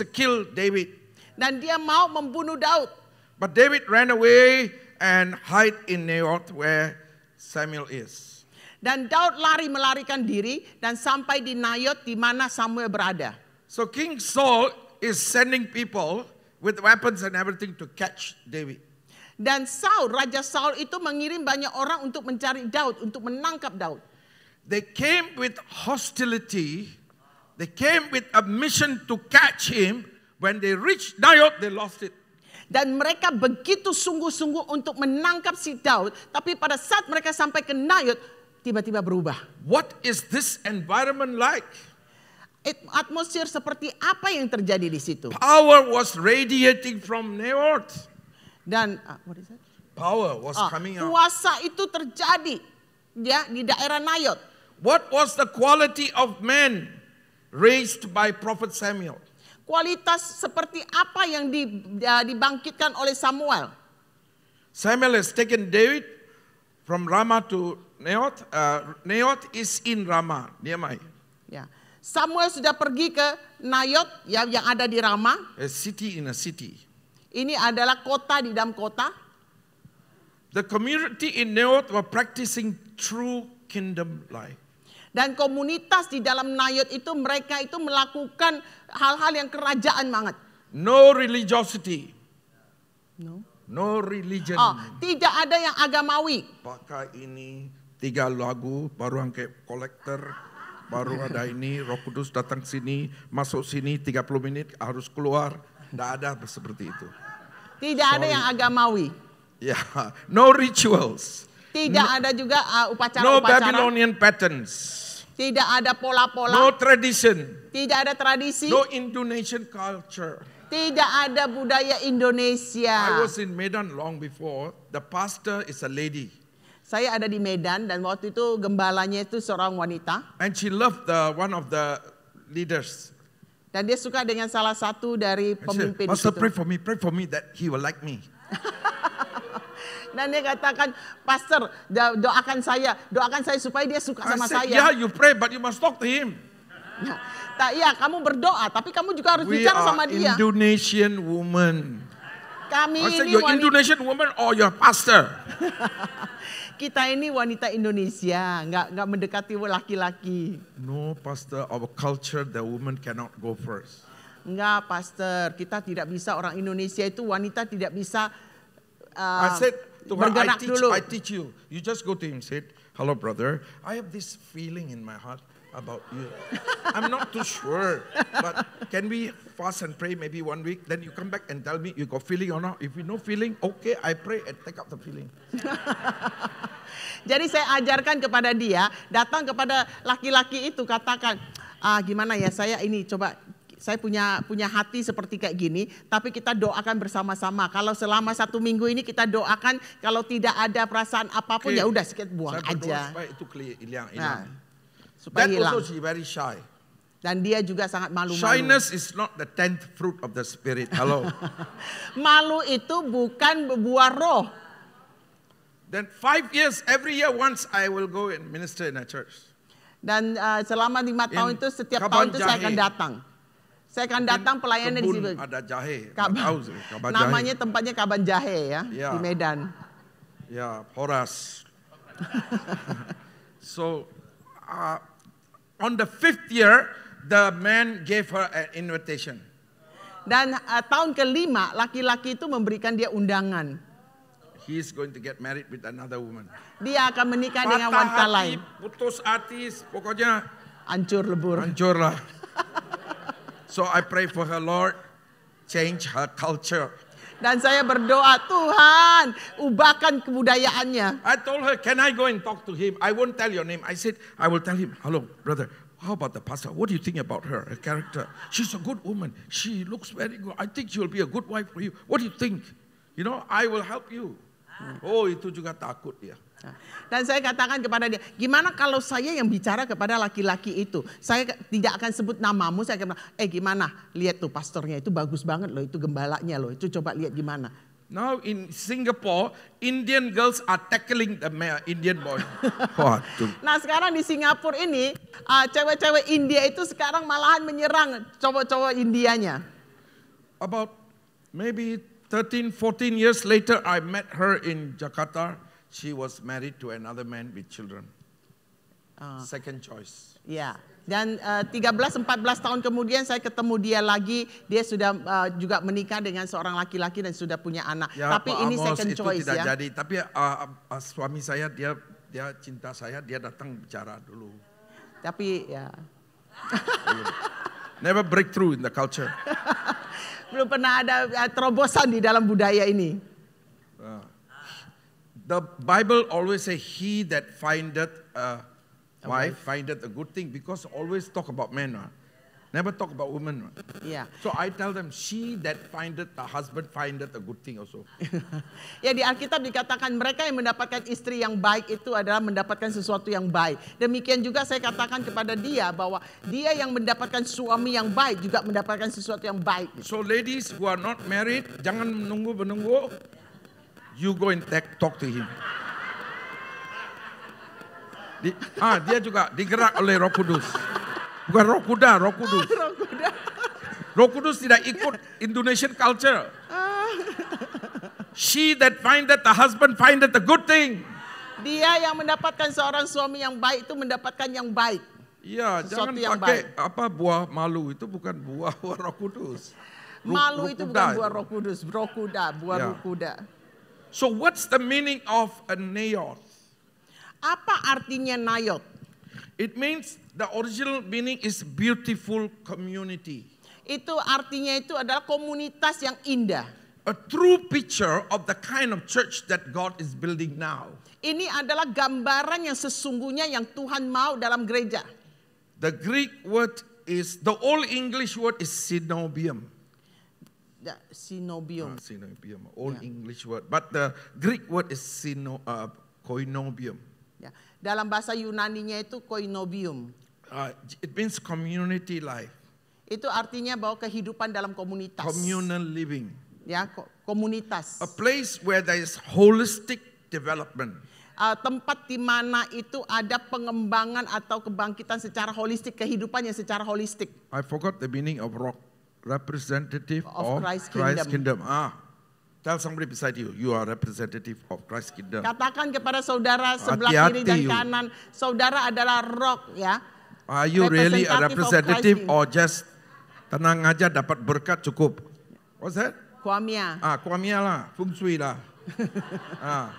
kill David. Dan dia mau membunuh Daud. But David ran away and hide in Naioth where Samuel is. Dan Daud melarikan diri dan sampai di Nayot di mana Samuel berada. So King Saul is sending people with weapons and everything to catch David. Dan Raja Saul itu mengirim banyak orang untuk mencari Daud, untuk menangkap Daud. They came with hostility. They came with a mission to catch him. When they reached Nayot, they lost it. Dan mereka begitu sungguh-sungguh untuk menangkap si Daud. Tapi pada saat mereka sampai ke Nayot, tiba-tiba berubah. What is this environment like? Atmosfer seperti apa yang terjadi di situ? Power was radiating from Naioth. Dan what is that? Power was coming out. Kuasa itu terjadi ya di daerah Nayot. What was the quality of men raised by Prophet Samuel? Kualitas seperti apa yang dibangkitkan oleh Samuel? Samuel has taken David from Rama to Naioth. Naioth is in Rama, nearby. Ya. Samuel sudah pergi ke Nayot yang ada di Rama. A city in a city. Ini adalah kota di dalam kota. The community in Naioth were practicing true kingdom life. Dan komunitas di dalam Nayot itu mereka itu melakukan hal-hal yang kerajaan banget. No religiosity. No. No religion. Oh, tidak ada yang agamawi. Pakai ini 3 lagu, baru angkat kolektor, baru ada ini, Roh Kudus datang sini, masuk sini 30 menit, harus keluar. Tidak ada seperti itu. Tidak ada yang agamawi. Yeah, no rituals. Tidak ada juga No upacara-upacara. Babylonian patterns. Tidak ada pola-pola. No tradition. Tidak ada tradisi. No Indonesian culture. Tidak ada budaya I Indonesia. was in Medan long before. The pastor is a lady. Saya ada di Medan dan waktu itu gembalanya itu seorang wanita. And she loved one of the leaders. Dan dia suka dengan salah satu dari And she said, pemimpin Pastor, itu. pray for me that he will like me. Dan dia katakan, Pastor, doakan saya supaya dia suka I sama said, saya. yeah, you pray, but you must talk to him. Ya, kamu berdoa, tapi kamu juga harus We bicara are sama dia. Indonesian woman. Kami I said, ini you're Indonesian woman or you're pastor? kita ini wanita Indonesia, nggak mendekati laki-laki. No, pastor, our culture, the woman cannot go first. Enggak, Pastor, kita tidak bisa, orang Indonesia itu wanita tidak bisa I said to her, bergerak dulu. I teach you. You just go to him and say, hello, brother. I have this feeling in my heart about you. I'm not too sure, but can we fast and pray maybe 1 week? Then you come back and tell me you got feeling or not. If you no feeling, okay, I pray and take up the feeling. Jadi saya ajarkan kepada dia, datang kepada laki-laki itu, katakan, gimana ya, saya ini coba, saya punya hati seperti kayak gini, tapi kita doakan bersama-sama. Kalau selama 1 minggu ini kita doakan, kalau tidak ada perasaan apapun, Okay. ya udah sedikit buang Saya berdoa aja. supaya itu hilang. Nah, supaya That hilang. also she very shy. Dan dia juga sangat malu-malu. Shyness is not the 10th fruit of the spirit. Hello. Malu itu bukan buah roh. Then 5 years, every year once I will go and minister in a church. Dan selama 5 tahun In itu setiap Kaban tahun itu saya akan Jahe. datang. Saya akan datang pelayanan di Kebun situ. ada jahe. Kaban. Tahu sih, Kaban Jahe. Namanya tempatnya Kaban Jahe ya, Ya. di Medan. Yeah, Horas. So, on the 5th year, the man gave her an invitation. Dan tahun kelima laki-laki itu memberikan dia undangan. He is going to get married with another woman. Dia akan menikah dengan wanita lain. Putus hati, pokoknya Hancur lebur. hancur lah. So I pray for her, Lord, change her culture. Dan saya berdoa, Tuhan, ubahkan kebudayaannya. I told her, can I go and talk to him? I won't tell your name. I said, I will tell him, hello, brother, how about the pastor? What do you think about her, her character? She's a good woman. She looks very good. I think she will be a good wife for you. What do you think? You know, I will help you. Oh, itu juga takut dia. Dan saya katakan kepada dia, gimana kalau saya yang bicara kepada laki-laki itu? Saya tidak akan sebut namamu, saya akan bilang, gimana? Lihat tuh pastornya itu bagus banget loh, itu gembalanya loh, itu coba lihat gimana. Now in Singapore, Indian girls are tackling the Indian boy. Waduh. Nah sekarang di Singapura ini, cewek-cewek India itu sekarang malahan menyerang cowok-cowok Indianya. About maybe 13, 14 years later, I met her in Jakarta. She was married to another man with children. Second choice. Ya, dan 13-14 tahun kemudian saya ketemu dia lagi. Dia sudah juga menikah dengan seorang laki-laki dan sudah punya anak. Ya, Tapi Pak ini Amos, second itu choice tidak ya. jadi. Tapi suami saya dia cinta saya, dia datang bicara dulu. Tapi ya Never break through in the culture. belum pernah ada terobosan di dalam budaya ini. The Bible always say, he that findeth a wife findeth a good thing, because always talk about men. Never talk about women. Ya. So I tell them, she that findeth a husband findeth a good thing also. Ya di Alkitab dikatakan mereka yang mendapatkan istri yang baik itu adalah mendapatkan sesuatu yang baik. Demikian juga saya katakan kepada dia bahwa dia yang mendapatkan suami yang baik juga mendapatkan sesuatu yang baik. So ladies who are not married, jangan menunggu. You go and talk to him. Dia juga digerak oleh Roh Kudus. Bukan Roh Kuda, Roh Kudus. Roh Kudus tidak ikut Indonesian culture. She that findeth a husband findeth a good thing. Dia yang mendapatkan seorang suami yang baik itu mendapatkan yang baik. Iya, Sesuatu jangan yang pakai buah malu, itu bukan buah Roh Kudus. Malu itu kuda bukan buah itu. Roh Kudus, Roh Kuda, buah Ya. Roh Kuda. So what's the meaning of a Nayoth? Apa artinya Nayot? It means the original meaning is beautiful community. Itu artinya itu adalah komunitas yang indah. A true picture of the kind of church that God is building now. Ini adalah gambaran yang sesungguhnya yang Tuhan mau dalam gereja. The Greek word is, the Old English word is synobium. Synobium. Synobium, Old Yeah. English word. But the Greek word is koinobium. Ya. Dalam bahasa Yunaninya itu koinobium. It means community life, Itu artinya bahwa kehidupan dalam komunitas. communal living. Ya, komunitas. A place where there is holistic development. Tempat di mana itu ada pengembangan atau kebangkitan secara holistik, kehidupan yang secara holistik. I forgot the meaning of representative Of of Christ's Christ's kingdom. kingdom. Tell somebody beside you, you are representative of Christ's kingdom. Katakan kepada saudara sebelah Hati-hati kiri dan you. kanan, saudara adalah rock ya. Are you really a Representative of representative or just tenang aja dapat berkat cukup? What's that? Kuamia. Kuamia lah, feng shui lah.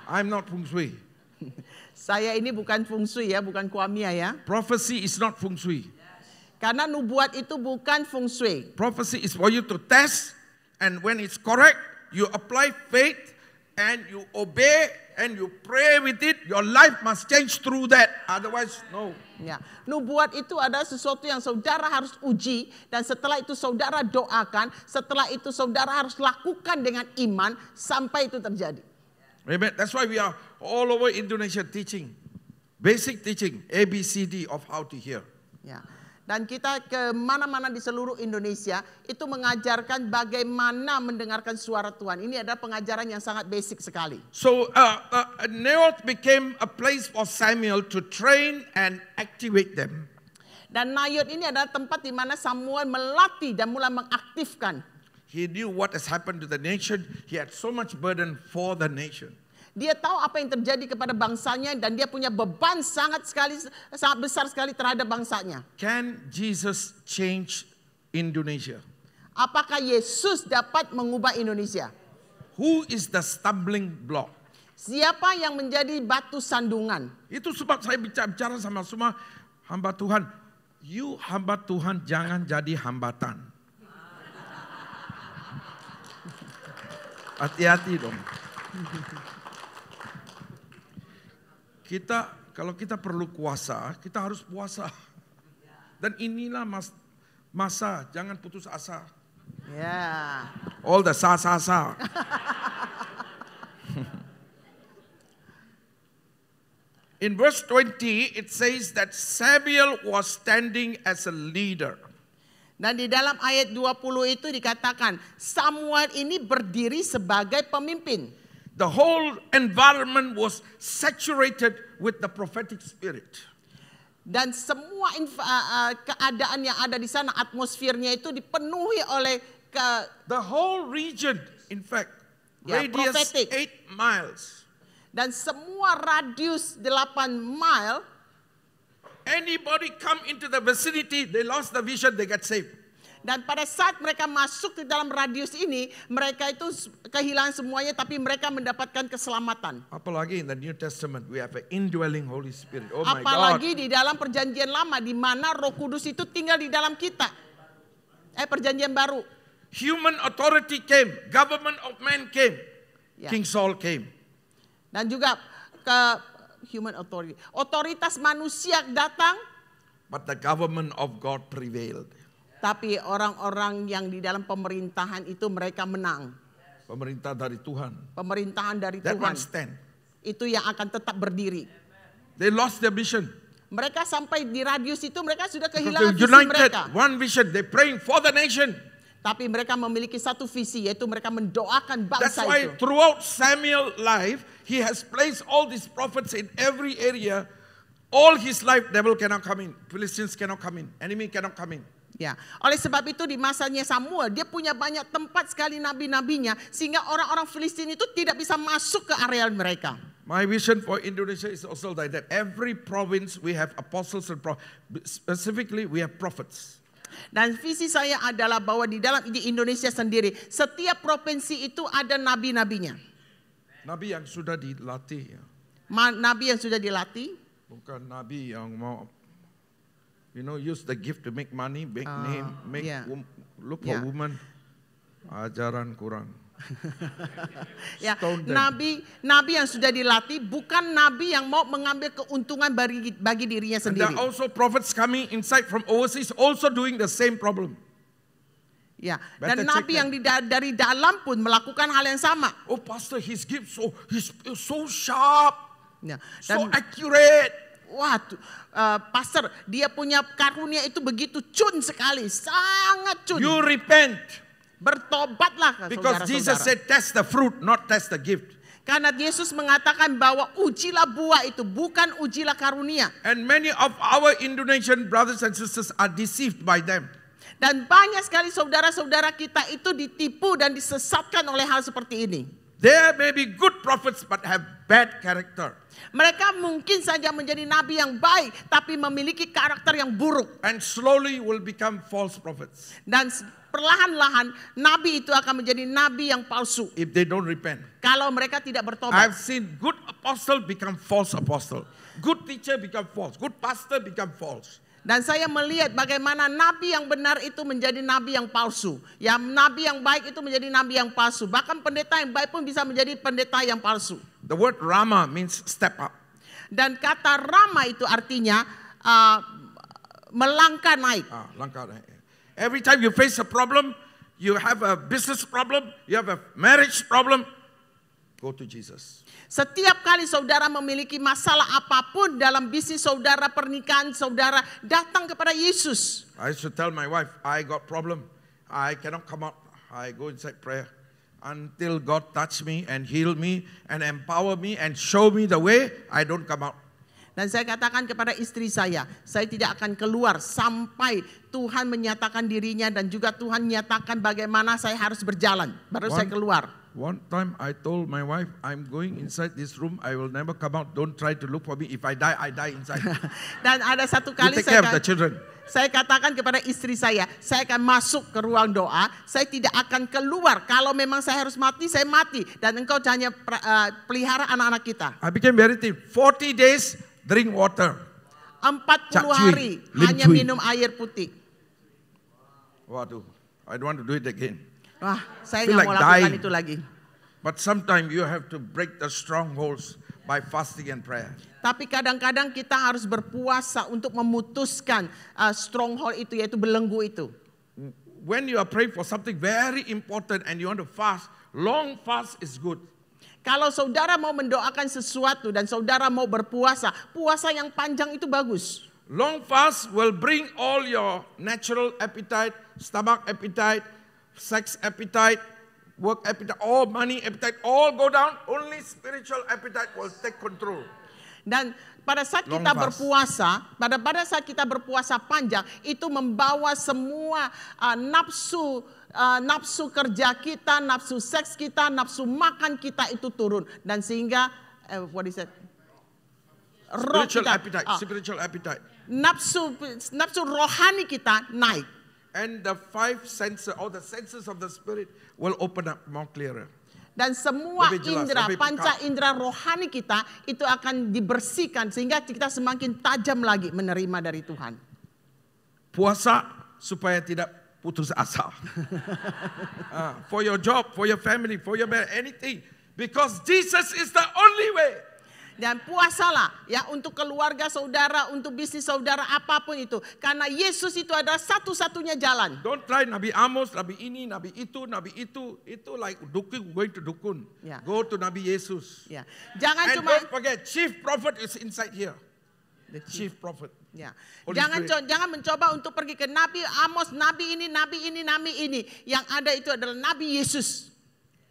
I'm not feng shui. Saya ini bukan feng shui ya, bukan kuamia ya. Prophecy is not feng shui. Karena nubuat itu bukan feng shui. Prophecy is for you to test, and when it's correct, you apply faith and you obey and you pray with it. Your life must change through that. Otherwise, no. Ya, nubuat itu adalah sesuatu yang saudara harus uji dan setelah itu saudara doakan, setelah itu saudara harus lakukan dengan iman sampai itu terjadi. Amen. That's why we are all over Indonesia teaching, basic teaching, ABCD of how to hear. Ya. Dan kita ke mana-mana di seluruh Indonesia itu mengajarkan bagaimana mendengarkan suara Tuhan. Ini adalah pengajaran yang sangat basic sekali. So Nayoth became a place for Samuel to train and activate them. Dan Nayot ini adalah tempat di mana Samuel melatih dan mulai mengaktifkan. He knew what has happened to the nation. He had so much burden for the nation. Dia tahu apa yang terjadi kepada bangsanya dan dia punya beban sangat besar sekali terhadap bangsanya. Can Jesus change Indonesia? Apakah Yesus dapat mengubah Indonesia? Who is the stumbling block? Siapa yang menjadi batu sandungan? Itu sebab saya bicara sama semua hamba Tuhan. You hamba Tuhan jangan jadi hambatan. Hati-hati dong. Kalau kita perlu kuasa, kita harus puasa. Dan inilah masa, jangan putus asa. Ya. All the sa. In verse 20, it says that Samuel was standing as a leader. Dan di dalam ayat 20 itu dikatakan Samuel ini berdiri sebagai pemimpin. The whole environment was saturated with the prophetic spirit. Dan semua keadaan yang ada di sana, atmosfernya itu dipenuhi oleh The whole region, in fact, Ya, radius prophetic. 8 miles. Dan semua radius 8 mile, Anybody come into the vicinity, they lost the vision, they get saved. dan pada saat mereka masuk ke dalam radius ini, mereka itu kehilangan semuanya, tapi mereka mendapatkan keselamatan. Apalagi in the New Testament, we have an indwelling Holy Spirit. Oh my God. Apalagi di dalam perjanjian lama, di mana Roh Kudus itu tinggal di dalam kita. Perjanjian baru. Human authority came, government of man came, Ya. King Saul came. Dan juga ke human authority. Otoritas manusia datang, But the government of God prevailed. tapi orang-orang yang di dalam pemerintahan itu mereka menang. Pemerintah dari Tuhan. Pemerintahan dari That Tuhan one stand. itu yang akan tetap berdiri. They lost their vision. Mereka sampai di radius itu mereka sudah Because kehilangan they visi united, mereka. one vision. They're praying for the nation. Tapi mereka memiliki satu visi, yaitu mereka mendoakan That's bangsa why itu. throughout Samuel's life, he has placed all these prophets in every area. All his life, devil cannot come in. Philistines cannot come in. Enemy cannot come in. Ya, oleh sebab itu di masanya Samuel dia punya banyak tempat sekali nabi-nabinya sehingga orang-orang Filistin itu tidak bisa masuk ke area mereka. My vision for Indonesia is also like that. Every province we have apostles and specifically we have prophets. Dan visi saya adalah bahwa di dalam di Indonesia sendiri setiap provinsi itu ada nabi-nabinya. Nabi yang sudah dilatih, ya. Nabi yang sudah dilatih. Bukan nabi yang mau, use the gift to make money, make name, look for woman. Ajaran kurang. Ya, nabi yang sudah dilatih, bukan nabi yang mau mengambil keuntungan bagi dirinya And sendiri. there are also prophets coming inside from overseas, also doing the same problem. Ya, Better dan nabi check yang dari dalam pun melakukan hal yang sama. Oh, pastor, his gift he's so sharp, Ya, so dan accurate. wah, pastor, dia punya karunia itu begitu cun sekali, sangat cun. You repent. Bertobatlah, Because Jesus said, test the fruit, not test the gift. Karena Yesus mengatakan bahwa ujilah buah itu, bukan ujilah karunia. And many of our Indonesian brothers and sisters are deceived by them. Dan banyak sekali saudara-saudara kita itu ditipu dan disesatkan oleh hal seperti ini. There may be good prophets but have bad character. Mereka mungkin saja menjadi nabi yang baik, tapi memiliki karakter yang buruk. And slowly will become false prophets. Dan perlahan-lahan nabi itu akan menjadi nabi yang palsu. If they don't repent. Kalau mereka tidak bertobat. I've seen good apostle become false apostle. Good teacher become false. Good pastor become false. Dan saya melihat bagaimana nabi yang benar itu menjadi nabi yang palsu. Ya, nabi yang baik itu menjadi nabi yang palsu. Bahkan pendeta yang baik pun bisa menjadi pendeta yang palsu. The word Rama means step up. Dan kata Rama itu artinya melangkah naik. Langkah naik. Every time you face a problem, you have a business problem, you have a marriage problem, go to Jesus. Setiap kali saudara memiliki masalah apapun dalam bisnis saudara, pernikahan saudara, datang kepada Yesus. I used to tell my wife, I got problem. I cannot come out. I go inside prayer until God touch me and heal me and empower me and show me the way. I don't come out. Dan saya katakan kepada istri saya tidak akan keluar sampai Tuhan menyatakan dirinya dan juga Tuhan menyatakan bagaimana saya harus berjalan. Baru saya keluar. One time I told my wife, I'm going inside this room. I will never come out. Don't try to look for me. If I die inside. Dan ada satu You kali take care of the children. saya katakan kepada istri saya akan masuk ke ruang doa. Saya tidak akan keluar. Kalau memang saya harus mati, saya mati. Dan engkau hanya pelihara anak-anak kita. I became very thin. 40 days, drink water. 40 hari hanya minum air putih. Waduh, I don't want to do it again. Wah, saya Feel nggak like mau lakukan dying. itu lagi. But sometimes you have to break the strongholds by fasting and prayer. Tapi kadang-kadang kita harus berpuasa untuk memutuskan stronghold itu, yaitu belenggu itu. When you are praying for something very important and you want to fast, long fast is good. Kalau saudara mau mendoakan sesuatu dan saudara mau berpuasa, puasa yang panjang itu bagus. Long fast will bring all your natural appetite, stomach appetite, sex appetite, work appetite, all money appetite, all go down. Only spiritual appetite will take control. Dan pada saat kita berpuasa, pada saat kita berpuasa panjang, itu membawa semua nafsu kerja kita, nafsu seks kita, nafsu makan kita itu turun. Dan sehingga, spiritual appetite. Nafsu rohani kita naik. And the five senses, or the senses of the spirit will open up more clearer. Dan semua indera, panca indera rohani kita itu akan dibersihkan sehingga kita semakin tajam lagi menerima dari Tuhan. Puasa supaya tidak putus asa. For your job, for your family, for your marriage, anything. Because Jesus is the only way. Dan puasalah ya untuk keluarga saudara, untuk bisnis saudara, apapun itu. Karena Yesus itu adalah satu-satunya jalan. Don't try Nabi Amos, Nabi ini, Nabi itu. Itu like dukun, going to dukun. Yeah. Go to Nabi Yesus. Ya. Jangan And don't forget, chief prophet is inside here. The chief prophet. Ya. Jangan mencoba untuk pergi ke Nabi Amos, Nabi ini. Yang ada itu adalah Nabi Yesus.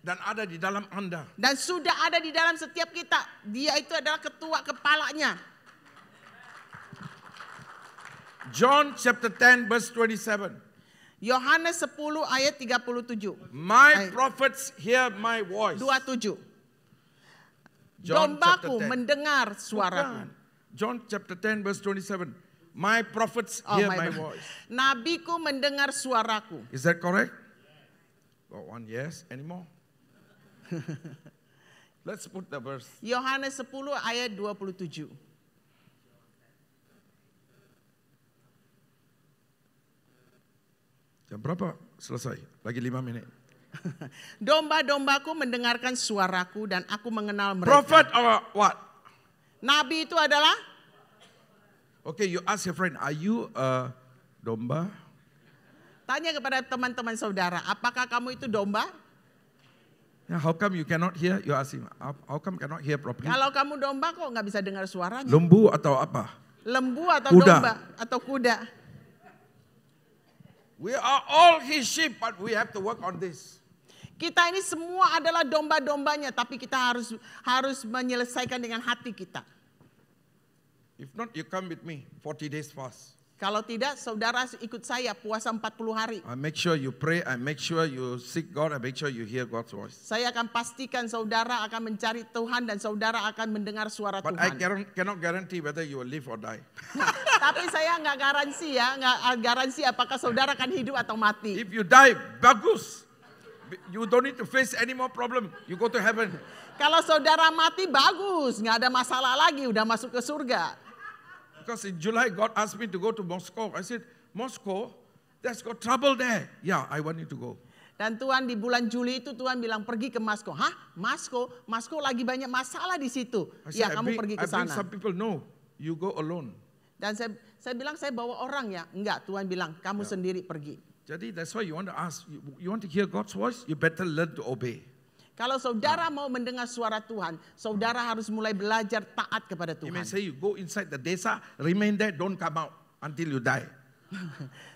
Dan ada di dalam Anda. Dan sudah ada di dalam setiap kita. Dia itu adalah ketua kepalanya. John chapter 10 verse 27. Yohanes 10 ayat 37. My prophets hear my voice. 27. John Dombaku chapter 10. mendengar suaraku. John chapter 10 verse 27. My prophets hear my voice. Nabiku mendengar suaraku. Is that correct? Got one yes. Any more? Let's put the verse. Yohanes 10 ayat 27. Jam berapa? Selesai. Lagi 5 menit. Domba-dombaku mendengarkan suaraku dan aku mengenal mereka. Prophet or what? Nabi itu adalah? Okay, you ask your friend, are you a domba? Tanya kepada teman-teman saudara, apakah kamu itu domba? Yeah, how come you cannot hear? You ask him, how come cannot hear properly? Kalau kamu domba kok nggak bisa dengar suaranya? Lembu atau apa? Lembu atau Kuda. domba atau kuda? We are all his sheep, but we have to work on this. Kita ini semua adalah domba-dombanya, tapi kita harus menyelesaikan dengan hati kita. If not, you come with me, 40 days fast. Kalau tidak, saudara ikut saya puasa 40 hari. I make sure you pray, I make sure you seek God, I make sure you hear God's voice. Saya akan pastikan saudara akan mencari Tuhan dan saudara akan mendengar suara But I Tuhan. cannot guarantee whether you will live or die. Tapi saya nggak garansi apakah saudara akan hidup atau mati. If you die, bagus. You don't need to face any more problem. You go to heaven. Kalau saudara mati bagus, nggak ada masalah lagi, udah masuk ke surga. Because in July, God asked me to go to Moscow. I said, Moscow, there's got trouble there. Yeah, I want you to go. Dan Tuhan di bulan Juli itu Tuhan bilang pergi ke Moskow. Hah? Moskow? Moskow lagi banyak masalah di situ. I Ya, said, kamu pergi ke I bring sana. some people. No, you go alone. Dan saya bilang saya bawa orang ya. Enggak, Tuhan bilang kamu sendiri pergi. Jadi, that's why you want to ask, you want to hear God's voice, you better learn to obey. Kalau saudara mau mendengar suara Tuhan, saudara harus mulai belajar taat kepada You may Tuhan. say you go inside the desa, remain there, don't come out until you die.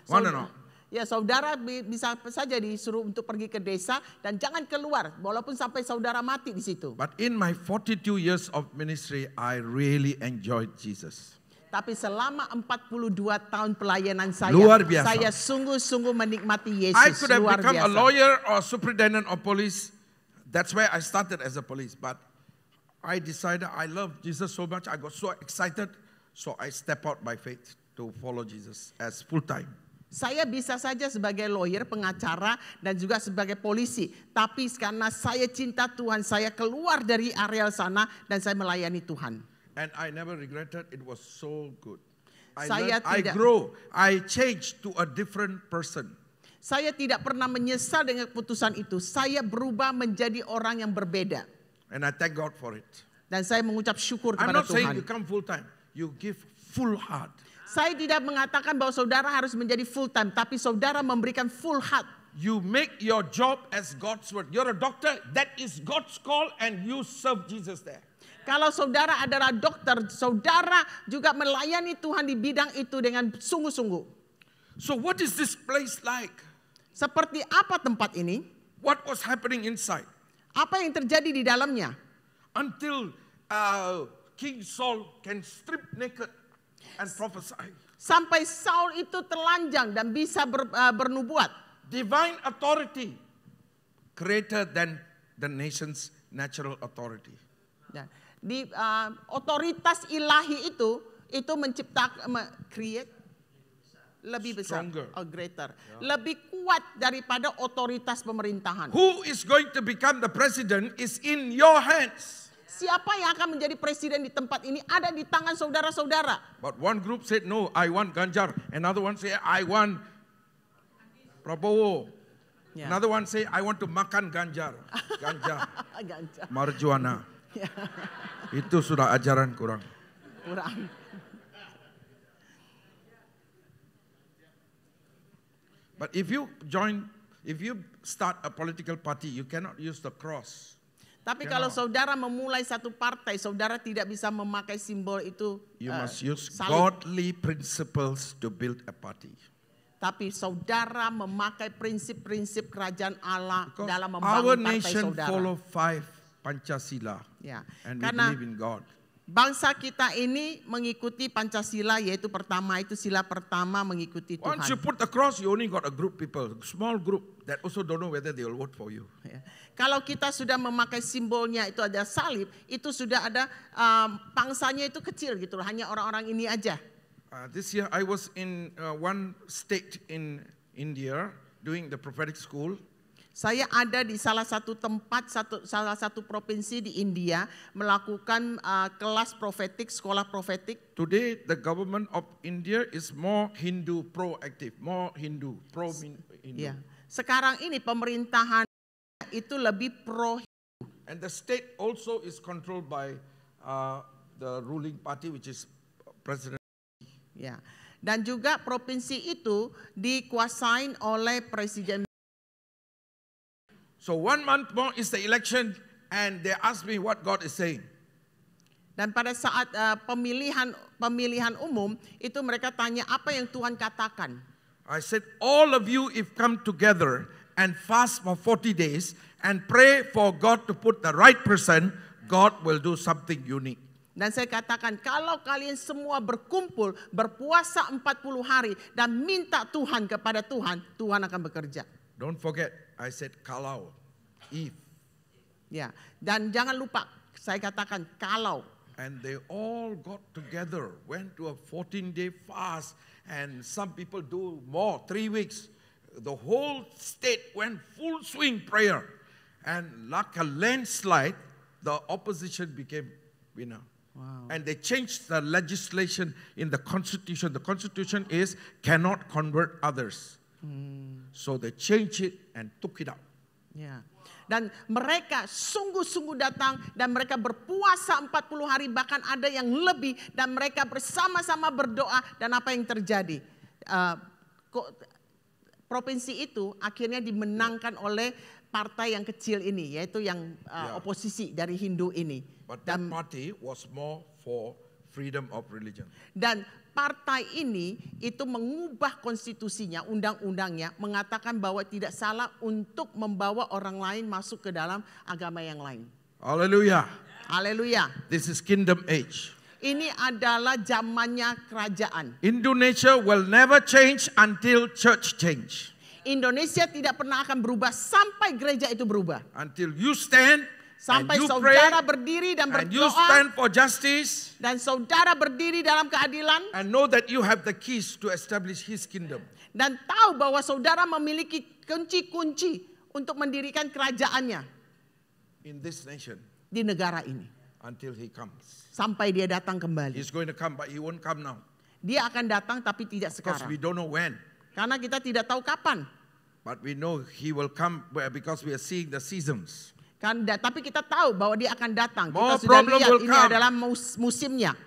Want or not? Ya, saudara bisa saja disuruh untuk pergi ke desa dan jangan keluar walaupun sampai saudara mati di situ. But in my 42 years of ministry, I really enjoyed Jesus. Tapi selama 42 tahun pelayanan saya, Luar biasa. saya sungguh-sungguh menikmati Yesus. I could have Luar become a biasa. lawyer or superintendent of police. That's where I started as a police. But I decided I love Jesus so much. I got so excited. So I step out by faith to follow Jesus as full time. Saya bisa saja sebagai lawyer, pengacara, dan juga sebagai polisi. Tapi karena saya cinta Tuhan, saya keluar dari areal sana dan saya melayani Tuhan. And I never regretted. It was so good. Saya I tidak- grow. I changed to a different person. Saya tidak pernah menyesal dengan keputusan itu. Saya berubah menjadi orang yang berbeda. And I thank God for it. Dan saya mengucap syukur I'm kepada not saying Tuhan. you come full time. You give full heart. Saya tidak mengatakan bahwa saudara harus menjadi full time, tapi saudara memberikan full heart. You make your job as God's word. You're a doctor. That is God's call and you serve Jesus there. Kalau saudara adalah dokter, saudara juga melayani Tuhan di bidang itu dengan sungguh-sungguh. So what is this place like? Seperti apa tempat ini? What was happening inside? Apa yang terjadi di dalamnya? Until King Saul can strip naked and prophesy. Sampai Saul itu telanjang dan bisa bernubuat. Divine authority greater than the nation's natural authority. Nah, di otoritas ilahi itu menciptakan create lebih besar, Stronger. greater, lebih kuat daripada otoritas pemerintahan. Who is going to become the president is in your hands. Siapa yang akan menjadi presiden di tempat ini ada di tangan saudara-saudara. But one group said, no, I want Ganjar. Another one said, I want Prabowo. Ya. Another one say, I want to makan Ganjar. Ganja, Ganja. marijuana. Ya, Itu sudah ajaran kurang. kurang. But if you start a political party, you cannot use the cross. Tapi kalau saudara memulai satu partai, saudara tidak bisa memakai simbol itu. You must use salib. godly principles to build a party. Tapi saudara memakai prinsip-prinsip kerajaan Allah Because dalam our membangun partai nation saudara. follow 5 Pancasila. Ya, And we karena believe in God. bangsa kita ini mengikuti Pancasila, yaitu pertama itu sila pertama mengikuti Tuhan. Once you put the cross, you only got a group people, small group that also don't know whether they will vote for you. Ya. Kalau kita sudah memakai simbolnya itu ada salib, itu sudah ada pangsanya itu kecil gitu loh, hanya orang-orang ini aja. This year I was in one state in India doing the prophetic school. Saya ada di salah satu tempat, salah satu provinsi di India melakukan kelas profetik, sekolah profetik. Today, the government of India is more Hindu proactive, more Hindu, pro-Hindu. Ya. Sekarang ini pemerintahan itu lebih pro. And the state also is controlled by the ruling party, which is President. Ya. Dan juga provinsi itu dikuasain oleh Presiden. So 1 month more is the election, and they ask me what God is saying. Dan pada saat pemilihan umum itu mereka tanya apa yang Tuhan katakan. I said, all of you if come together and fast for 40 days and pray for God to put the right person, God will do something unique. Dan saya katakan kalau kalian semua berkumpul berpuasa 40 hari dan minta Tuhan kepada Tuhan, Tuhan akan bekerja. Don't forget, I said kalau, if. Ya, dan jangan lupa saya katakan kalau. And they all got together, went to a 14-day fast, and some people do more, 3 weeks. The whole state went full swing prayer. And like a landslide, the opposition became winner. Wow. And they changed the legislation in the constitution. The constitution is cannot convert others. So they changed it and took it out. Ya. Dan mereka sungguh-sungguh datang dan mereka berpuasa 40 hari bahkan ada yang lebih dan mereka bersama-sama berdoa dan apa yang terjadi? Provinsi itu akhirnya dimenangkan oleh partai yang kecil ini yaitu yang oposisi dari Hindu ini. But that party was more for freedom of religion. Dan partai ini itu mengubah konstitusinya, undang-undangnya, mengatakan bahwa tidak salah untuk membawa orang lain masuk ke dalam agama yang lain. Hallelujah. Haleluya. This is kingdom age. Ini adalah zamannya kerajaan. Indonesia will never change until church change. Indonesia tidak pernah akan berubah sampai gereja itu berubah. Until you stand Sampai and you saudara pray, berdiri dan and you berdoa. stand for justice, Dan saudara berdiri dalam keadilan. and know that you have the keys to establish His kingdom. Dan tahu bahwa saudara memiliki kunci-kunci untuk mendirikan kerajaannya. In this nation. Di negara ini. Until He comes. Sampai dia datang kembali. He's going to come, but He won't come now. Dia akan datang tapi tidak Because sekarang. we don't know when. Karena kita tidak tahu kapan. But we know He will come because we are seeing the seasons. Tapi kita tahu bahwa dia akan datang. More Kita sudah problem lihat will ini come. adalah musimnya.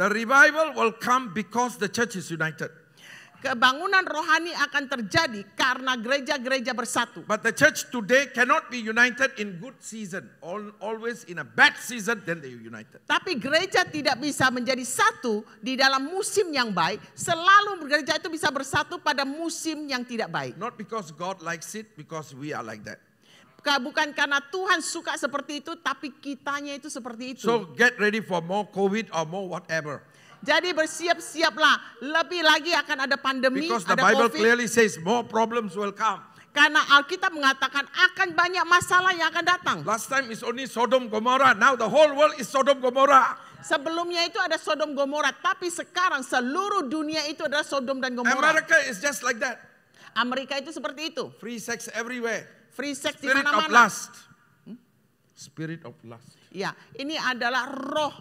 The revival will come because the church is united. Kebangunan rohani akan terjadi karena gereja-gereja bersatu. But the church today cannot be united in good season. Always in a bad season, then they are united. Tapi gereja tidak bisa menjadi satu di dalam musim yang baik. Selalu gereja itu bisa bersatu pada musim yang tidak baik. Not because God likes it, because we are like that. Bukan karena Tuhan suka seperti itu, tapi kitanya itu seperti itu. So get ready for more COVID or more whatever. Jadi bersiap-siaplah. Lebih lagi akan ada pandemi, Because the ada Bible COVID. clearly says more problems will come. Karena Alkitab mengatakan akan banyak masalah yang akan datang. Last time is only Sodom Gomorrah. Now the whole world is Sodom Gomorrah. Sebelumnya itu ada Sodom Gomora, tapi sekarang seluruh dunia itu adalah Sodom dan Gomora. America is just like that. Amerika itu seperti itu. Free sex everywhere. Free sex di Spirit of mana-mana. lust. Spirit of lust. Ya, ini adalah roh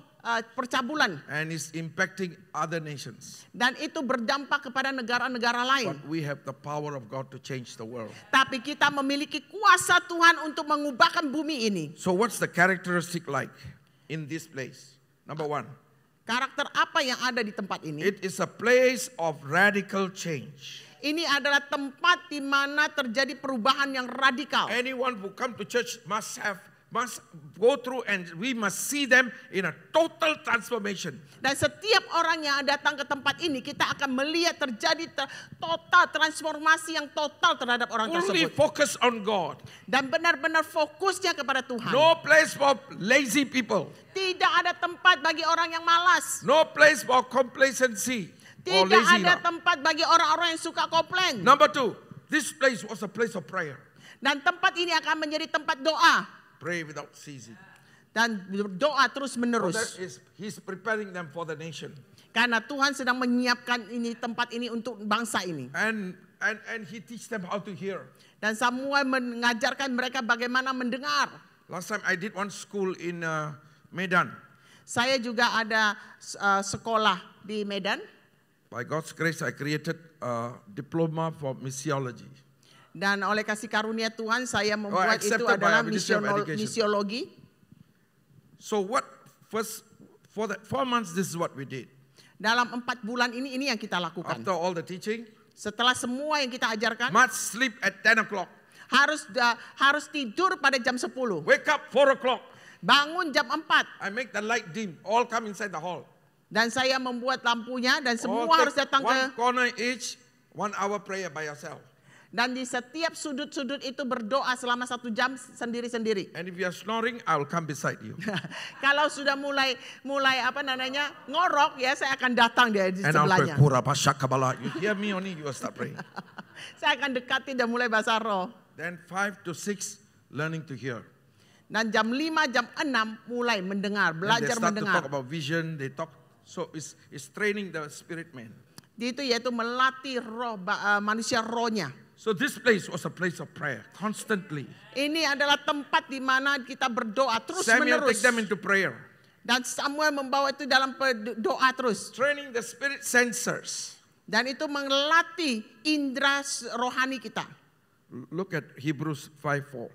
percabulan. And it's impacting other nations. Dan itu berdampak kepada negara-negara lain. But we have the power of God to change the world. Tapi kita memiliki kuasa Tuhan untuk mengubahkan bumi ini. So what's the characteristic like in this place? Number one. Karakter apa yang ada di tempat ini? It is a place of radical change. Ini adalah tempat di mana terjadi perubahan yang radikal. Anyone who come to church must go through and we must see them in a total transformation. Dan setiap orang yang datang ke tempat ini kita akan melihat terjadi total transformasi yang total terhadap orang Fully tersebut. focus on God. Dan benar-benar fokusnya kepada Tuhan. No place for lazy people. Tidak ada tempat bagi orang yang malas. No place for complacency or Tidak lazy. ada tempat bagi orang-orang yang suka komplain. Number two, this place was a place of prayer. Dan tempat ini akan menjadi tempat doa. Pray without ceasing. Dan doa terus So menerus. that is, He's preparing them for the nation. Karena Tuhan sedang menyiapkan ini tempat ini untuk bangsa ini. And he teach them how to hear. Dan Samuel mengajarkan mereka bagaimana mendengar. Last time I did one school in Medan. Saya juga ada sekolah di Medan. By God's grace, I created a diploma for missiology. Dan oleh kasih karunia Tuhan, saya membuat itu accepted by adalah our Ministry of Education. misiologi. So for the 4 months, this is what we did. Dalam 4 bulan ini yang kita lakukan. After all the teaching, Setelah semua yang kita ajarkan, must sleep at 10 o'clock. harus tidur pada jam 10. Wake up 4 o'clock. Bangun jam 4. I make the light dim. All come inside the hall. Dan saya membuat lampunya dan semua All harus take datang one ke. corner each, 1 hour prayer by yourself. Dan di setiap sudut-sudut itu berdoa selama 1 jam sendiri-sendiri. And if you are snoring, I will come beside you. Kalau sudah mulai ngorok ya, saya akan datang dia di And I'll pray, sebelahnya. Pura Kabala. You hear me only, you will start praying. Saya akan dekati dan mulai bahasa roh. Then 5 to 6, learning to hear. Dan jam 5, jam 6 mulai mendengar, And they belajar start to mendengar. talk about vision. They talk. So it's training the spirit man. Itu yaitu melatih roh manusia rohnya. So this place was a place of prayer constantly. Ini adalah tempat di mana kita berdoa terus Samuel menerus. take them into prayer. Dan Samuel membawa itu dalam doa terus. Training the spirit sensors. Dan itu melatih indera rohani kita. Look at Hebrews 5:4.